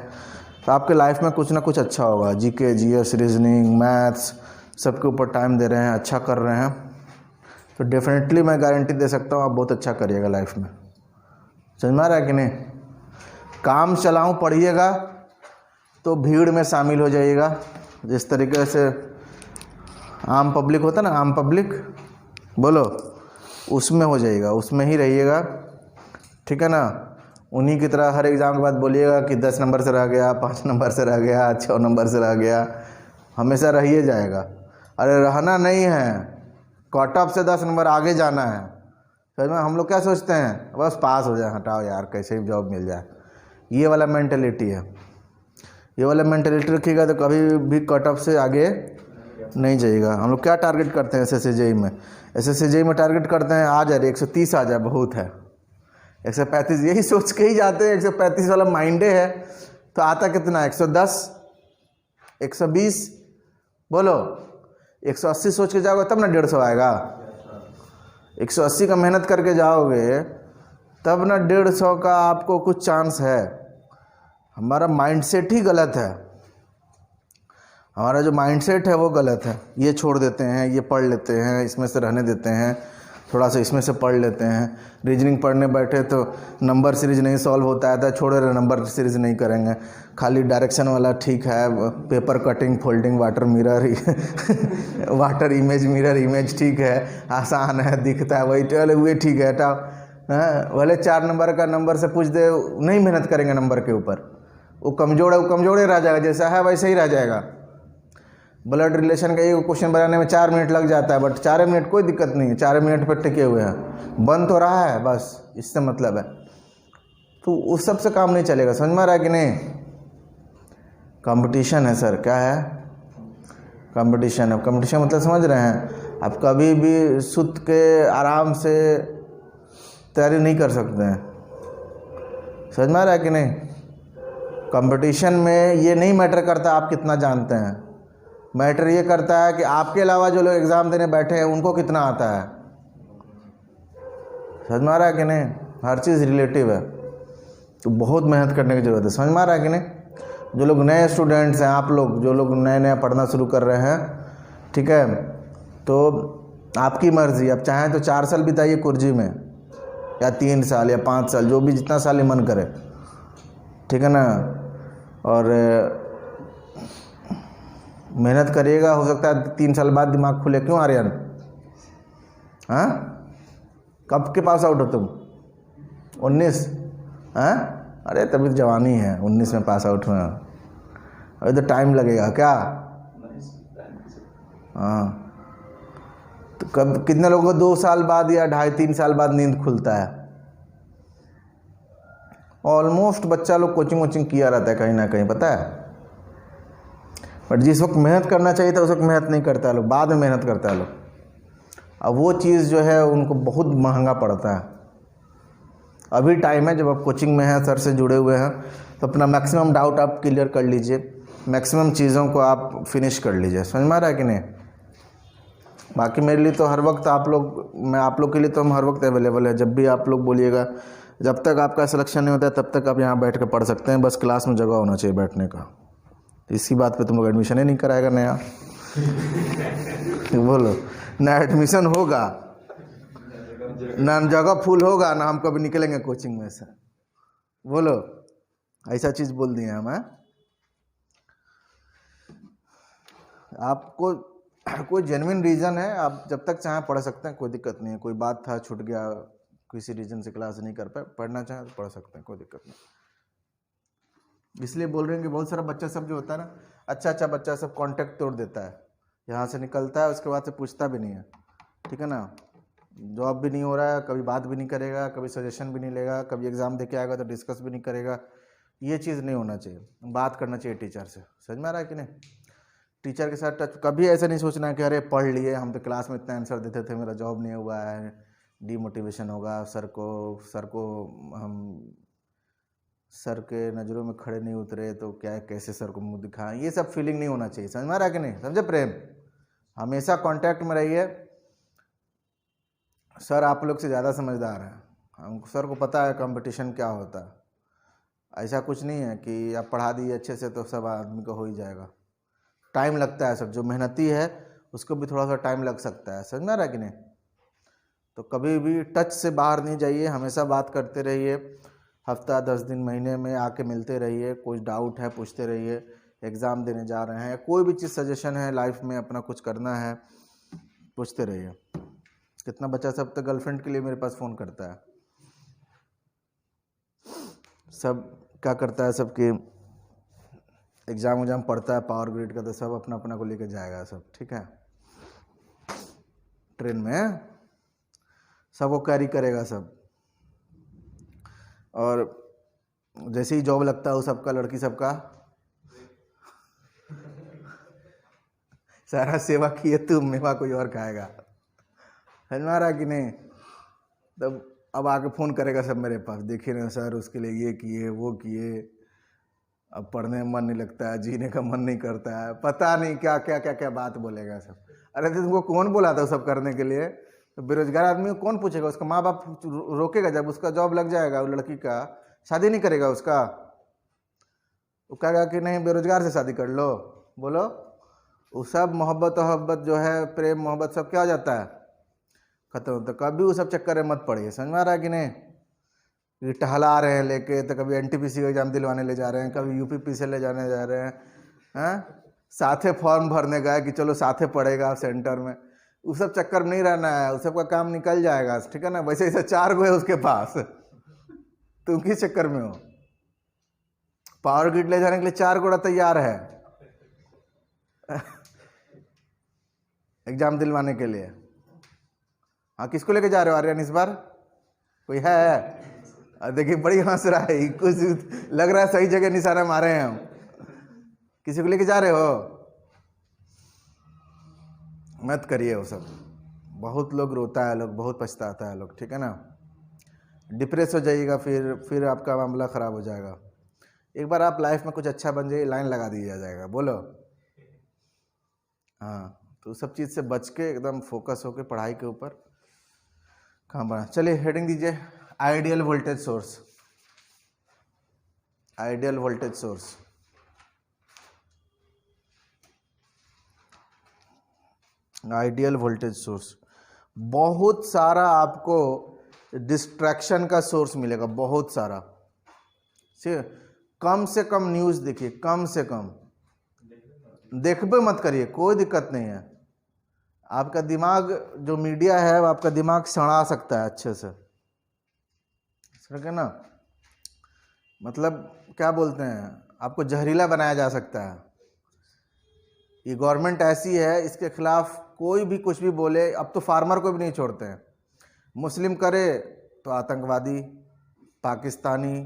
[SPEAKER 1] तो आपके लाइफ में कुछ ना कुछ अच्छा होगा। GK GS रीजनिंग मैथ्स सबके ऊपर टाइम दे रहे हैं, अच्छा कर रहे हैं तो डेफिनेटली मैं गारंटी दे सकता हूँ आप बहुत अच्छा करिएगा लाइफ में, समझ में आ रहा है कि नहीं? काम चलाऊँ पढ़िएगा तो भीड़ में शामिल हो जाइएगा। जिस तरीके से आम पब्लिक होता ना, आम पब्लिक बोलो, उसमें हो जाइएगा, उसमें ही रहिएगा, ठीक है ना। उन्हीं की तरह हर एग्ज़ाम के बाद बोलिएगा कि 10 नंबर से रह गया, 5 नंबर से रह गया, 6 नंबर से रह गया, हमेशा रहिए जाएगा। अरे रहना नहीं है, कट ऑफ से 10 नंबर आगे जाना है, समझ में? हम लोग क्या सोचते हैं, बस पास हो जाए, हटाओ यार कैसे भी जॉब मिल जाए, ये वाला मेंटेलिटी है। ये वाला मेंटेलिटी रखिएगा तो कभी भी कट ऑफ से आगे नहीं जाइएगा। हम लोग क्या टारगेट करते हैं SSC JEE में? SSC JEE में टारगेट करते हैं आ जाए 130 आ जाए, बहुत है। 135 यही सोच के ही जाते हैं, 135 वाला माइंडे है तो आता कितना? 110 120 बोलो, 180 सोच के जाओगे तब ना 150 आएगा। 180 का मेहनत करके जाओगे तब ना 150 का आपको कुछ चांस है। हमारा माइंडसेट ही गलत है, हमारा जो माइंडसेट है वो गलत है। ये छोड़ देते हैं, ये पढ़ लेते हैं, इसमें से रहने देते हैं, थोड़ा सा इसमें से पढ़ लेते हैं। रीजनिंग पढ़ने बैठे तो नंबर सीरीज नहीं सॉल्व होता है तो छोड़े रहे, नंबर सीरीज नहीं करेंगे, खाली डायरेक्शन वाला ठीक है, paper cutting folding water mirror water image mirror image ठीक है, आसान है, दिखता है, वही चले हुए ठीक है, हटाओ। भले 4 नंबर का नंबर से पूछ दे, नहीं मेहनत करेंगे नंबर के ऊपर, वो कमज़ोर है, वो कमज़ोर ही रह जाएगा, जैसा है वैसे ही रह जाएगा। ब्लड रिलेशन का एक क्वेश्चन बनाने में 4 मिनट लग जाता है, बट 4 मिनट कोई दिक्कत नहीं है, 4 मिनट पर टिके हुए हैं, बन तो रहा है, बस इससे मतलब है। तो उस सब से काम नहीं चलेगा, समझ में आ रहा है कि नहीं? कंपटीशन है सर, क्या है? कंपटीशन है। कंपटीशन मतलब समझ रहे हैं? आप कभी भी सुत के आराम से तैयारी नहीं कर सकते हैं। समझ में आ रहा है कि नहीं? कंपटीशन में ये नहीं मैटर करता आप कितना जानते हैं, मैटर ये करता है कि आपके अलावा जो लोग एग्ज़ाम देने बैठे हैं उनको कितना आता है। समझ में आ रहा है कि नहीं? हर चीज़ रिलेटिव है, तो बहुत मेहनत करने की ज़रूरत है। समझ में आ रहा है कि नहीं? जो लोग नए स्टूडेंट्स हैं, आप लोग जो लोग नए नए पढ़ना शुरू कर रहे हैं, ठीक है, तो आपकी मर्ज़ी, आप चाहें तो 4 साल बिताइए कुर्जी में, या 3 साल या 5 साल, जो भी जितना साल ही मन करे, ठीक है ना। और मेहनत करिएगा, हो सकता है 3 साल बाद दिमाग खुले। क्यों आर्यन? हाँ, कब के पास आउट हो तुम? 19? हाँ, अरे तभी तो जवानी है, 19 में पास आउट हुआ, अभी तो टाइम लगेगा क्या? हाँ, तो कब कितने लोगों को 2 साल बाद या 2.5-3 साल बाद नींद खुलता है? ऑलमोस्ट बच्चा लोग कोचिंग वोचिंग किया रहता है कहीं ना कहीं, पता है, बट जिस वक्त मेहनत करना चाहिए था उस वक्त मेहनत नहीं करता है लोग, बाद में मेहनत करता है लोग। अब वो चीज़ जो है उनको बहुत महंगा पड़ता है। अभी टाइम है जब आप कोचिंग में हैं, सर से जुड़े हुए हैं, तो अपना मैक्सिमम डाउट आप क्लियर कर लीजिए, मैक्सिमम चीज़ों को आप फिनिश कर लीजिए। समझ में आ रहा है कि नहीं? बाकी मेरे लिए तो हर वक्त आप लोग के लिए तो हम हर वक्त अवेलेबल है। जब भी आप लोग बोलिएगा, जब तक आपका सिलेक्शन नहीं होता है तब तक आप यहाँ बैठ कर पढ़ सकते हैं, बस क्लास में जगह होना चाहिए बैठने का। इसी बात पे तुम लोग एडमिशन ही नहीं कराएगा नया। बोलो, ना एडमिशन होगा, ना जगह फुल होगा, ना हम कभी निकलेंगे कोचिंग में से। बोलो, ऐसा चीज़ बोल दिए हम। आपको कोई जेन्युइन रीज़न है, आप जब तक चाहें पढ़ सकते हैं, कोई दिक्कत नहीं है। कोई बात था, छूट गया, किसी रीज़न से क्लास नहीं कर पाए, पढ़ना चाहें तो पढ़ सकते हैं, कोई दिक्कत नहीं। इसलिए बोल रहे हैं कि बहुत सारा बच्चा सब जो होता है ना, अच्छा बच्चा सब कांटेक्ट तोड़ देता है, यहाँ से निकलता है, उसके बाद से पूछता भी नहीं है, ठीक है ना। जॉब भी नहीं हो रहा है, कभी बात भी नहीं करेगा, कभी सजेशन भी नहीं लेगा, कभी एग्ज़ाम दे के आएगा तो डिस्कस भी नहीं करेगा। ये चीज़ नहीं होना चाहिए, बात करना चाहिए टीचर से। समझ में आ रहा है कि नहीं? टीचर के साथ टच, कभी ऐसा नहीं सोचना है कि अरे पढ़ लिए, हम तो क्लास में इतना आंसर देते थे, मेरा जॉब नहीं हुआ है, डीमोटिवेशन होगा, सर को हम सर के नज़रों में खड़े नहीं उतरे तो क्या, कैसे सर को मुंह दिखाएं, ये सब फीलिंग नहीं होना चाहिए। समझ में आ रहा है कि नहीं? समझे प्रेम? हमेशा कांटेक्ट में रहिए। सर आप लोग से ज़्यादा समझदार हैं, हम सर को पता है कंपटीशन क्या होता है। ऐसा कुछ नहीं है कि आप पढ़ा दिए अच्छे से तो सब आदमी को हो ही जाएगा, टाइम लगता है। सब जो मेहनती है उसको भी थोड़ा सा टाइम लग सकता है। समझ में आ रहा है कि नहीं? तो कभी भी टच से बाहर नहीं जाइए, हमेशा बात करते रहिए, हफ्ता 10 दिन महीने में आके मिलते रहिए। कोई डाउट है पूछते रहिए, एग्ज़ाम देने जा रहे हैं, कोई भी चीज़ सजेशन है, लाइफ में अपना कुछ करना है, पूछते रहिए। कितना बच्चा सब तो गर्लफ्रेंड के लिए मेरे पास फ़ोन करता है, सब क्या करता है, सबके एग्ज़ाम पढ़ता है पावर ग्रिड का, तो सब अपना अपना को लेकर जाएगा सब, ठीक है। ट्रेन में सबको कैरी करेगा सब, और जैसे ही जॉब लगता है वो सबका, लड़की सबका सारा सेवा किए तू, मेवा कोई और खाएगा। समझ में आ रहा कि नहीं? तब अब आके फ़ोन करेगा सब मेरे पास, देखिए ना सर उसके लिए ये किए वो किए, अब पढ़ने में मन नहीं लगता है, जीने का मन नहीं करता है, पता नहीं क्या क्या क्या क्या बात बोलेगा सब। अरे तो तुमको कौन बोला था सब करने के लिए? तो बेरोजगार आदमी को कौन पूछेगा? उसका माँ बाप रोकेगा, जब उसका जॉब लग जाएगा, वो लड़की का शादी नहीं करेगा उसका, वो कहेगा कि नहीं बेरोजगार से शादी कर लो। बोलो, वो सब मोहब्बत जो है, प्रेम मोहब्बत सब क्या हो जाता है, खत्म। तो कभी वो सब चक्कर में मत पड़िए। समझ में आ रहा है कि नहीं? ये टहला रहे हैं लेके, तो कभी NTPC का एग्जाम दिलवाने ले जा रहे हैं, कभी UPPC ले जाने जा रहे हैं, साथे फॉर्म भरने गए कि चलो साथे पड़ेगा सेंटर में। उस सब चक्कर में नहीं रहना है, उस सब का काम निकल जाएगा, ठीक है ना। वैसे ऐसे 4 गो है उसके पास, तुम किस चक्कर में हो? पावर ग्रिड ले जाने के लिए 4 घोड़ा तैयार है एग्जाम दिलवाने के लिए। हाँ, किसको लेके जा रहे हो आर्यन इस बार? कोई है? देखिए बड़ी हंस रहा है, कुछ लग रहा है सही जगह निशाना मारे हैं हम। किसी को लेके जा रहे हो? मत करिए वो सब। बहुत लोग रोता है, लोग बहुत पछताता है लोग, ठीक है ना। डिप्रेस हो जाइएगा, फिर आपका मामला ख़राब हो जाएगा। एक बार आप लाइफ में कुछ अच्छा बन जाइए, लाइन लगा दिया जाएगा, बोलो। हाँ, तो सब चीज़ से बच के एकदम फोकस होकर पढ़ाई के ऊपर काम बढ़ा। चलिए हेडिंग दीजिए, ideal voltage source. Ideal voltage source, ideal voltage source. बहुत सारा आपको डिस्ट्रैक्शन का सोर्स मिलेगा, बहुत सारा। कम से कम न्यूज़ देखिए, कम से कम देखबे मत करिए, कोई दिक्कत नहीं है। आपका दिमाग जो मीडिया है वो आपका दिमाग सड़ा सकता है अच्छे से, ठीक है ना। मतलब क्या बोलते हैं, आपको जहरीला बनाया जा सकता है। ये गवर्नमेंट ऐसी है, इसके खिलाफ कोई भी कुछ भी बोले, अब तो फार्मर को भी नहीं छोड़ते हैं। मुस्लिम करे तो आतंकवादी, पाकिस्तानी,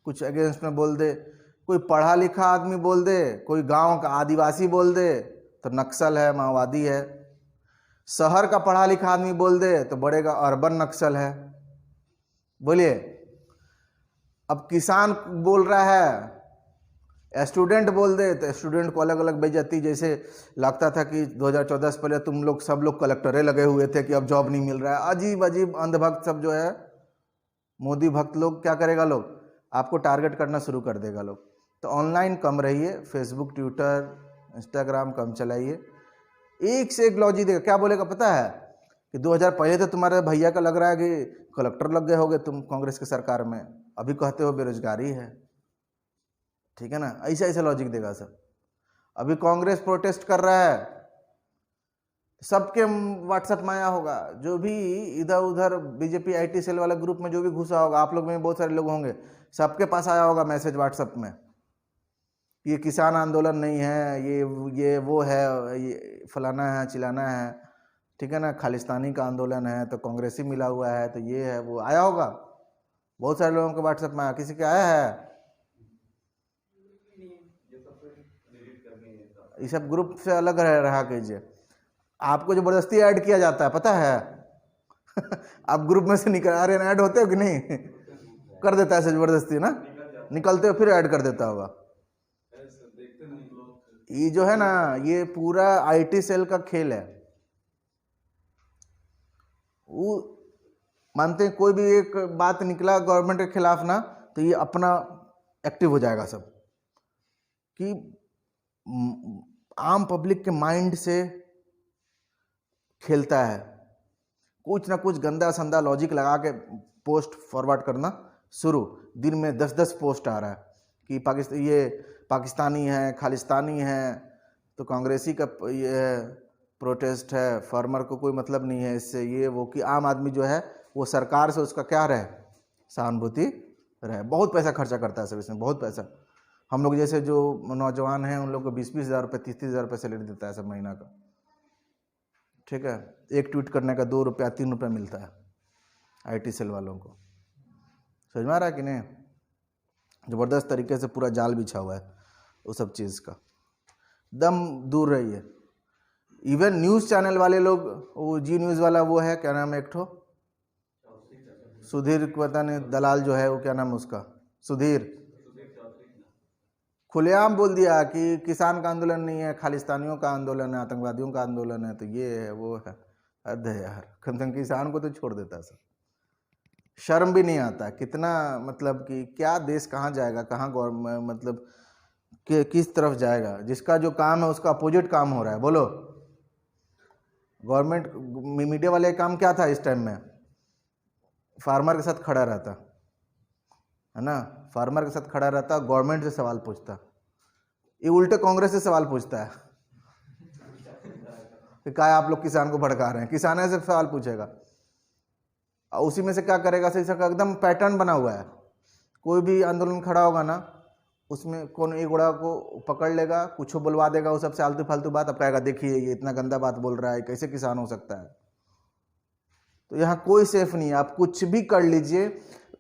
[SPEAKER 1] कुछ अगेंस्ट में बोल दे, कोई पढ़ा लिखा आदमी बोल दे, कोई गांव का आदिवासी बोल दे तो नक्सल है, माओवादी है। शहर का पढ़ा लिखा आदमी बोल दे तो बढ़ेगा अर्बन नक्सल है। बोलिए, अब किसान बोल रहा है, स्टूडेंट बोल दे तो स्टूडेंट को अलग अलग बेइज्जती। जैसे लगता था कि 2014 से पहले तुम लोग सब लोग कलेक्टरे लगे हुए थे कि अब जॉब नहीं मिल रहा है। अजीब अजीब अंधभक्त सब जो है, मोदी भक्त लोग, क्या करेगा लोग, आपको टारगेट करना शुरू कर देगा लोग। तो ऑनलाइन कम रहिए, फेसबुक, ट्विटर, इंस्टाग्राम कम चलाइए। एक से एक लॉजिक देगा, क्या बोलेगा पता है कि 2000 पहले तो तुम्हारे भैया का लग रहा है कि कलेक्टर लग गए होगे तुम कांग्रेस की सरकार में, अभी कहते हो बेरोजगारी है, ठीक है ना। ऐसा ऐसा लॉजिक देगा सर। अभी कांग्रेस प्रोटेस्ट कर रहा है, सबके व्हाट्सएप में आया होगा, जो भी इधर उधर बीजेपी आईटी सेल वाला ग्रुप में जो भी घुसा होगा, आप लोग में बहुत सारे लोग होंगे, सबके पास आया होगा मैसेज व्हाट्सएप में, ये किसान आंदोलन नहीं है, ये वो है, ये फलाना है, चिलाना है, ठीक है ना, खालिस्तानी का आंदोलन है तो कांग्रेसी मिला हुआ है, तो ये है वो, आया होगा बहुत सारे लोगों के व्हाट्सएप में। आया, किसी के आया है? ये सब ग्रुप से अलग रहा कीजिए। आपको जबरदस्ती ऐड किया जाता है, पता है आप ग्रुप में से निकल आ रहे हैं, ऐड होते हो कि नहीं? कर देता है जबरदस्ती ना, निकलते हो फिर ऐड कर देता होगा। ये जो है ना, ये पूरा आईटी सेल का खेल है। वो मानते हैं कोई भी एक बात निकला गवर्नमेंट के खिलाफ ना, तो ये अपना एक्टिव हो जाएगा सब, कि आम पब्लिक के माइंड से खेलता है, कुछ ना कुछ गंदा संदा लॉजिक लगा के पोस्ट फॉरवर्ड करना शुरू। दिन में 10-10 पोस्ट आ रहा है कि ये पाकिस्तानी है, खालिस्तानी है, तो कांग्रेसी का ये प्रोटेस्ट है, फार्मर को कोई मतलब नहीं है इससे, ये वो, कि आम आदमी जो है वो सरकार से उसका क्या रहे, सहानुभूति रहे। बहुत पैसा खर्चा करता है सब इसमें, बहुत पैसा। हम लोग जैसे जो नौजवान हैं उन लोग को 20-20 हज़ार रुपये, 30-30 हज़ार रुपये सैलरी देता है सब महीना का, ठीक है। एक ट्वीट करने का 2 रुपया 3 रुपया मिलता है आईटी सेल वालों को। समझ में आ रहा है कि नहीं? ज़बरदस्त तरीके से पूरा जाल बिछा हुआ है वो सब चीज़ का। दम दूर रहिए। इवन न्यूज़ चैनल वाले लोग, वो जी न्यूज़ वाला वो है, क्या नाम है, एक ठो सुधीर, पता नहीं दलाल जो है वो, क्या नाम है उसका, सुधीर, खुलेआम बोल दिया कि किसान का आंदोलन नहीं है, खालिस्तानियों का आंदोलन है, आतंकवादियों का आंदोलन है, तो ये है वो है। हद है यार, कम से कम किसान को तो छोड़ देता है सर, शर्म भी नहीं आता। कितना मतलब कि क्या देश कहाँ जाएगा, कहाँ गवर्नमेंट मतलब कि किस तरफ जाएगा। जिसका जो काम है उसका अपोजिट काम हो रहा है। बोलो, गवर्नमेंट मीडिया वाले काम क्या था इस टाइम में? फार्मर के साथ खड़ा रहता है ना, फार्मर के साथ खड़ा रहता, गवर्नमेंट से सवाल पूछता। ये उल्टे कांग्रेस से सवाल पूछता है कि क्या आप लोग किसान को भड़का रहे हैं, किसान से सवाल पूछेगा और उसी में से क्या करेगा, सही से एकदम पैटर्न बना हुआ है। कोई भी आंदोलन खड़ा होगा ना, उसमें कौन एक गोड़ा को पकड़ लेगा, कुछ बुलवा देगा, वो सबसे आलतू फालतू बात, अब कहेगा देखिए ये इतना गंदा बात बोल रहा है, कैसे किसान हो सकता है। तो यहाँ कोई सेफ नहीं है, आप कुछ भी कर लीजिए।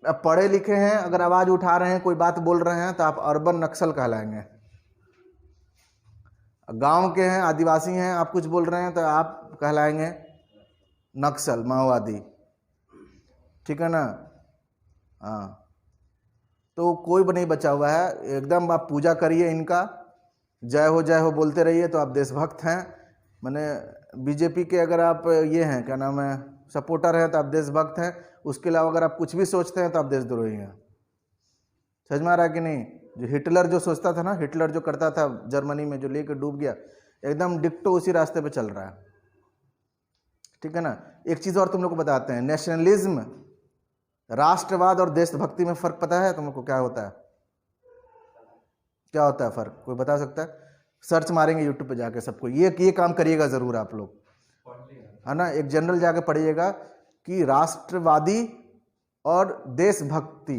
[SPEAKER 1] अब पढ़े लिखे हैं, अगर आवाज़ उठा रहे हैं, कोई बात बोल रहे हैं, तो आप अर्बन नक्सल कहलाएंगे। गांव के हैं, आदिवासी हैं, आप कुछ बोल रहे हैं तो आप कहलाएंगे नक्सल माओवादी, ठीक है ना। हाँ, तो कोई भी नहीं बचा हुआ है, एकदम आप पूजा करिए इनका, जय हो बोलते रहिए, तो आप देशभक्त हैं। मैंने बीजेपी के अगर आप ये हैं क्या नाम है सपोर्टर हैं तो आप देशभक्त हैं, उसके अलावा अगर आप कुछ भी सोचते हैं तो आप देशद्रोही हैं। समझ में आ रहा है कि नहीं? जो हिटलर जो सोचता था ना, हिटलर जो करता था जर्मनी में, जो लेकर डूब गया, एकदम डिक्टो उसी रास्ते पे चल रहा है, ठीक है ना। एक चीज़ और तुम लोग को बताते हैं, नेशनलिज्म, राष्ट्रवाद और देशभक्ति में फ़र्क पता है तुम लोग को? क्या होता है, क्या होता है फ़र्क? कोई बता सकता है? सर्च मारेंगे यूट्यूब पे जाके सबको, ये काम करिएगा ज़रूर आप लोग, है ना। एक जनरल जाके पढ़िएगा कि राष्ट्रवादी और देशभक्ति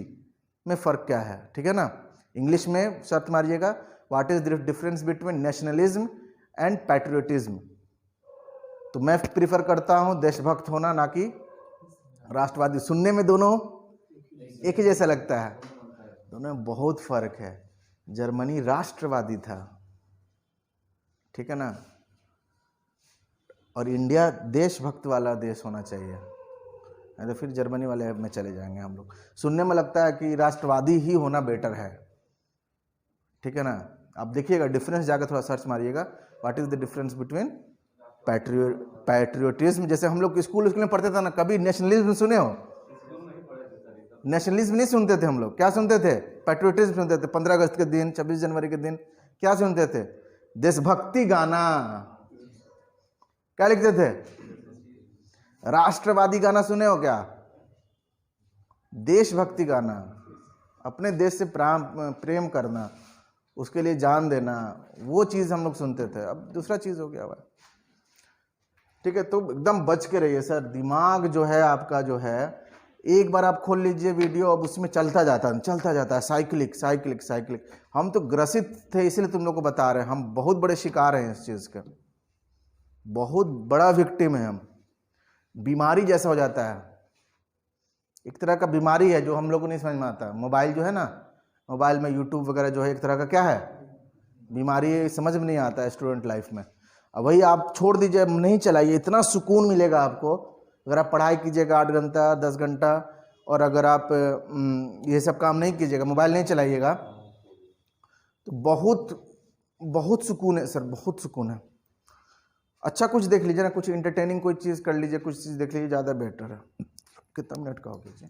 [SPEAKER 1] में फ़र्क क्या है, ठीक है ना। इंग्लिश में सर्च मारिएगा, what is the difference between nationalism and patriotism. तो मैं प्रीफर करता हूँ देशभक्त होना, ना कि राष्ट्रवादी। सुनने में दोनों एक ही जैसा लगता है, दोनों में बहुत फर्क है। जर्मनी राष्ट्रवादी था, ठीक है ना, और इंडिया देशभक्त वाला देश होना चाहिए, नहीं तो फिर जर्मनी वाले में चले जाएंगे हम लोग। सुनने में लगता है कि राष्ट्रवादी ही होना बेटर है, ठीक है ना। आप देखिएगा डिफरेंस, जाकर थोड़ा सर्च मारिएगा, what is the difference between patriotism. जैसे हम लोग स्कूल में पढ़ते थे ना, कभी नेशनलिज्म सुने हो? नेशनलिज्म नहीं सुनते थे हम लोग, क्या सुनते थे? पैट्रियोटिज्म सुनते थे। 15 अगस्त के दिन, 26 जनवरी के दिन क्या सुनते थे? देशभक्ति गाना। क्या लिखते थे? राष्ट्रवादी गाना सुने हो क्या? देशभक्ति गाना, अपने देश से प्रेम करना, उसके लिए जान देना, वो चीज़ हम लोग सुनते थे। अब दूसरा चीज़ हो गया हुआ, ठीक है। तो एकदम बच के रहिए सर, दिमाग जो है आपका जो है, एक बार आप खोल लीजिए वीडियो, अब उसमें चलता जाता है, साइक्लिक। हम तो ग्रसित थे, इसलिए तुम लोग को बता रहे हैं, हम बहुत बड़े शिकार हैं इस चीज़ के, बहुत बड़ा विक्टिम है हम। बीमारी जैसा हो जाता है, एक तरह का बीमारी है जो हम लोग को नहीं समझ में आता। मोबाइल जो है ना, मोबाइल में यूट्यूब वगैरह जो है, एक तरह का क्या है, बीमारी, समझ में नहीं आता है स्टूडेंट लाइफ में। अब वही आप छोड़ दीजिए, नहीं चलाइए, इतना सुकून मिलेगा आपको अगर आप पढ़ाई कीजिएगा 8 घंटा 10 घंटा, और अगर आप ये सब काम नहीं कीजिएगा, मोबाइल नहीं चलाइएगा, तो बहुत सुकून है सर, बहुत सुकून है। अच्छा कुछ देख लीजिए ना, कुछ इंटरटेनिंग कोई चीज़ कर लीजिए, कुछ चीज़ देख लीजिए, ज़्यादा बेटर है। कितना मिनट का हो गया जी?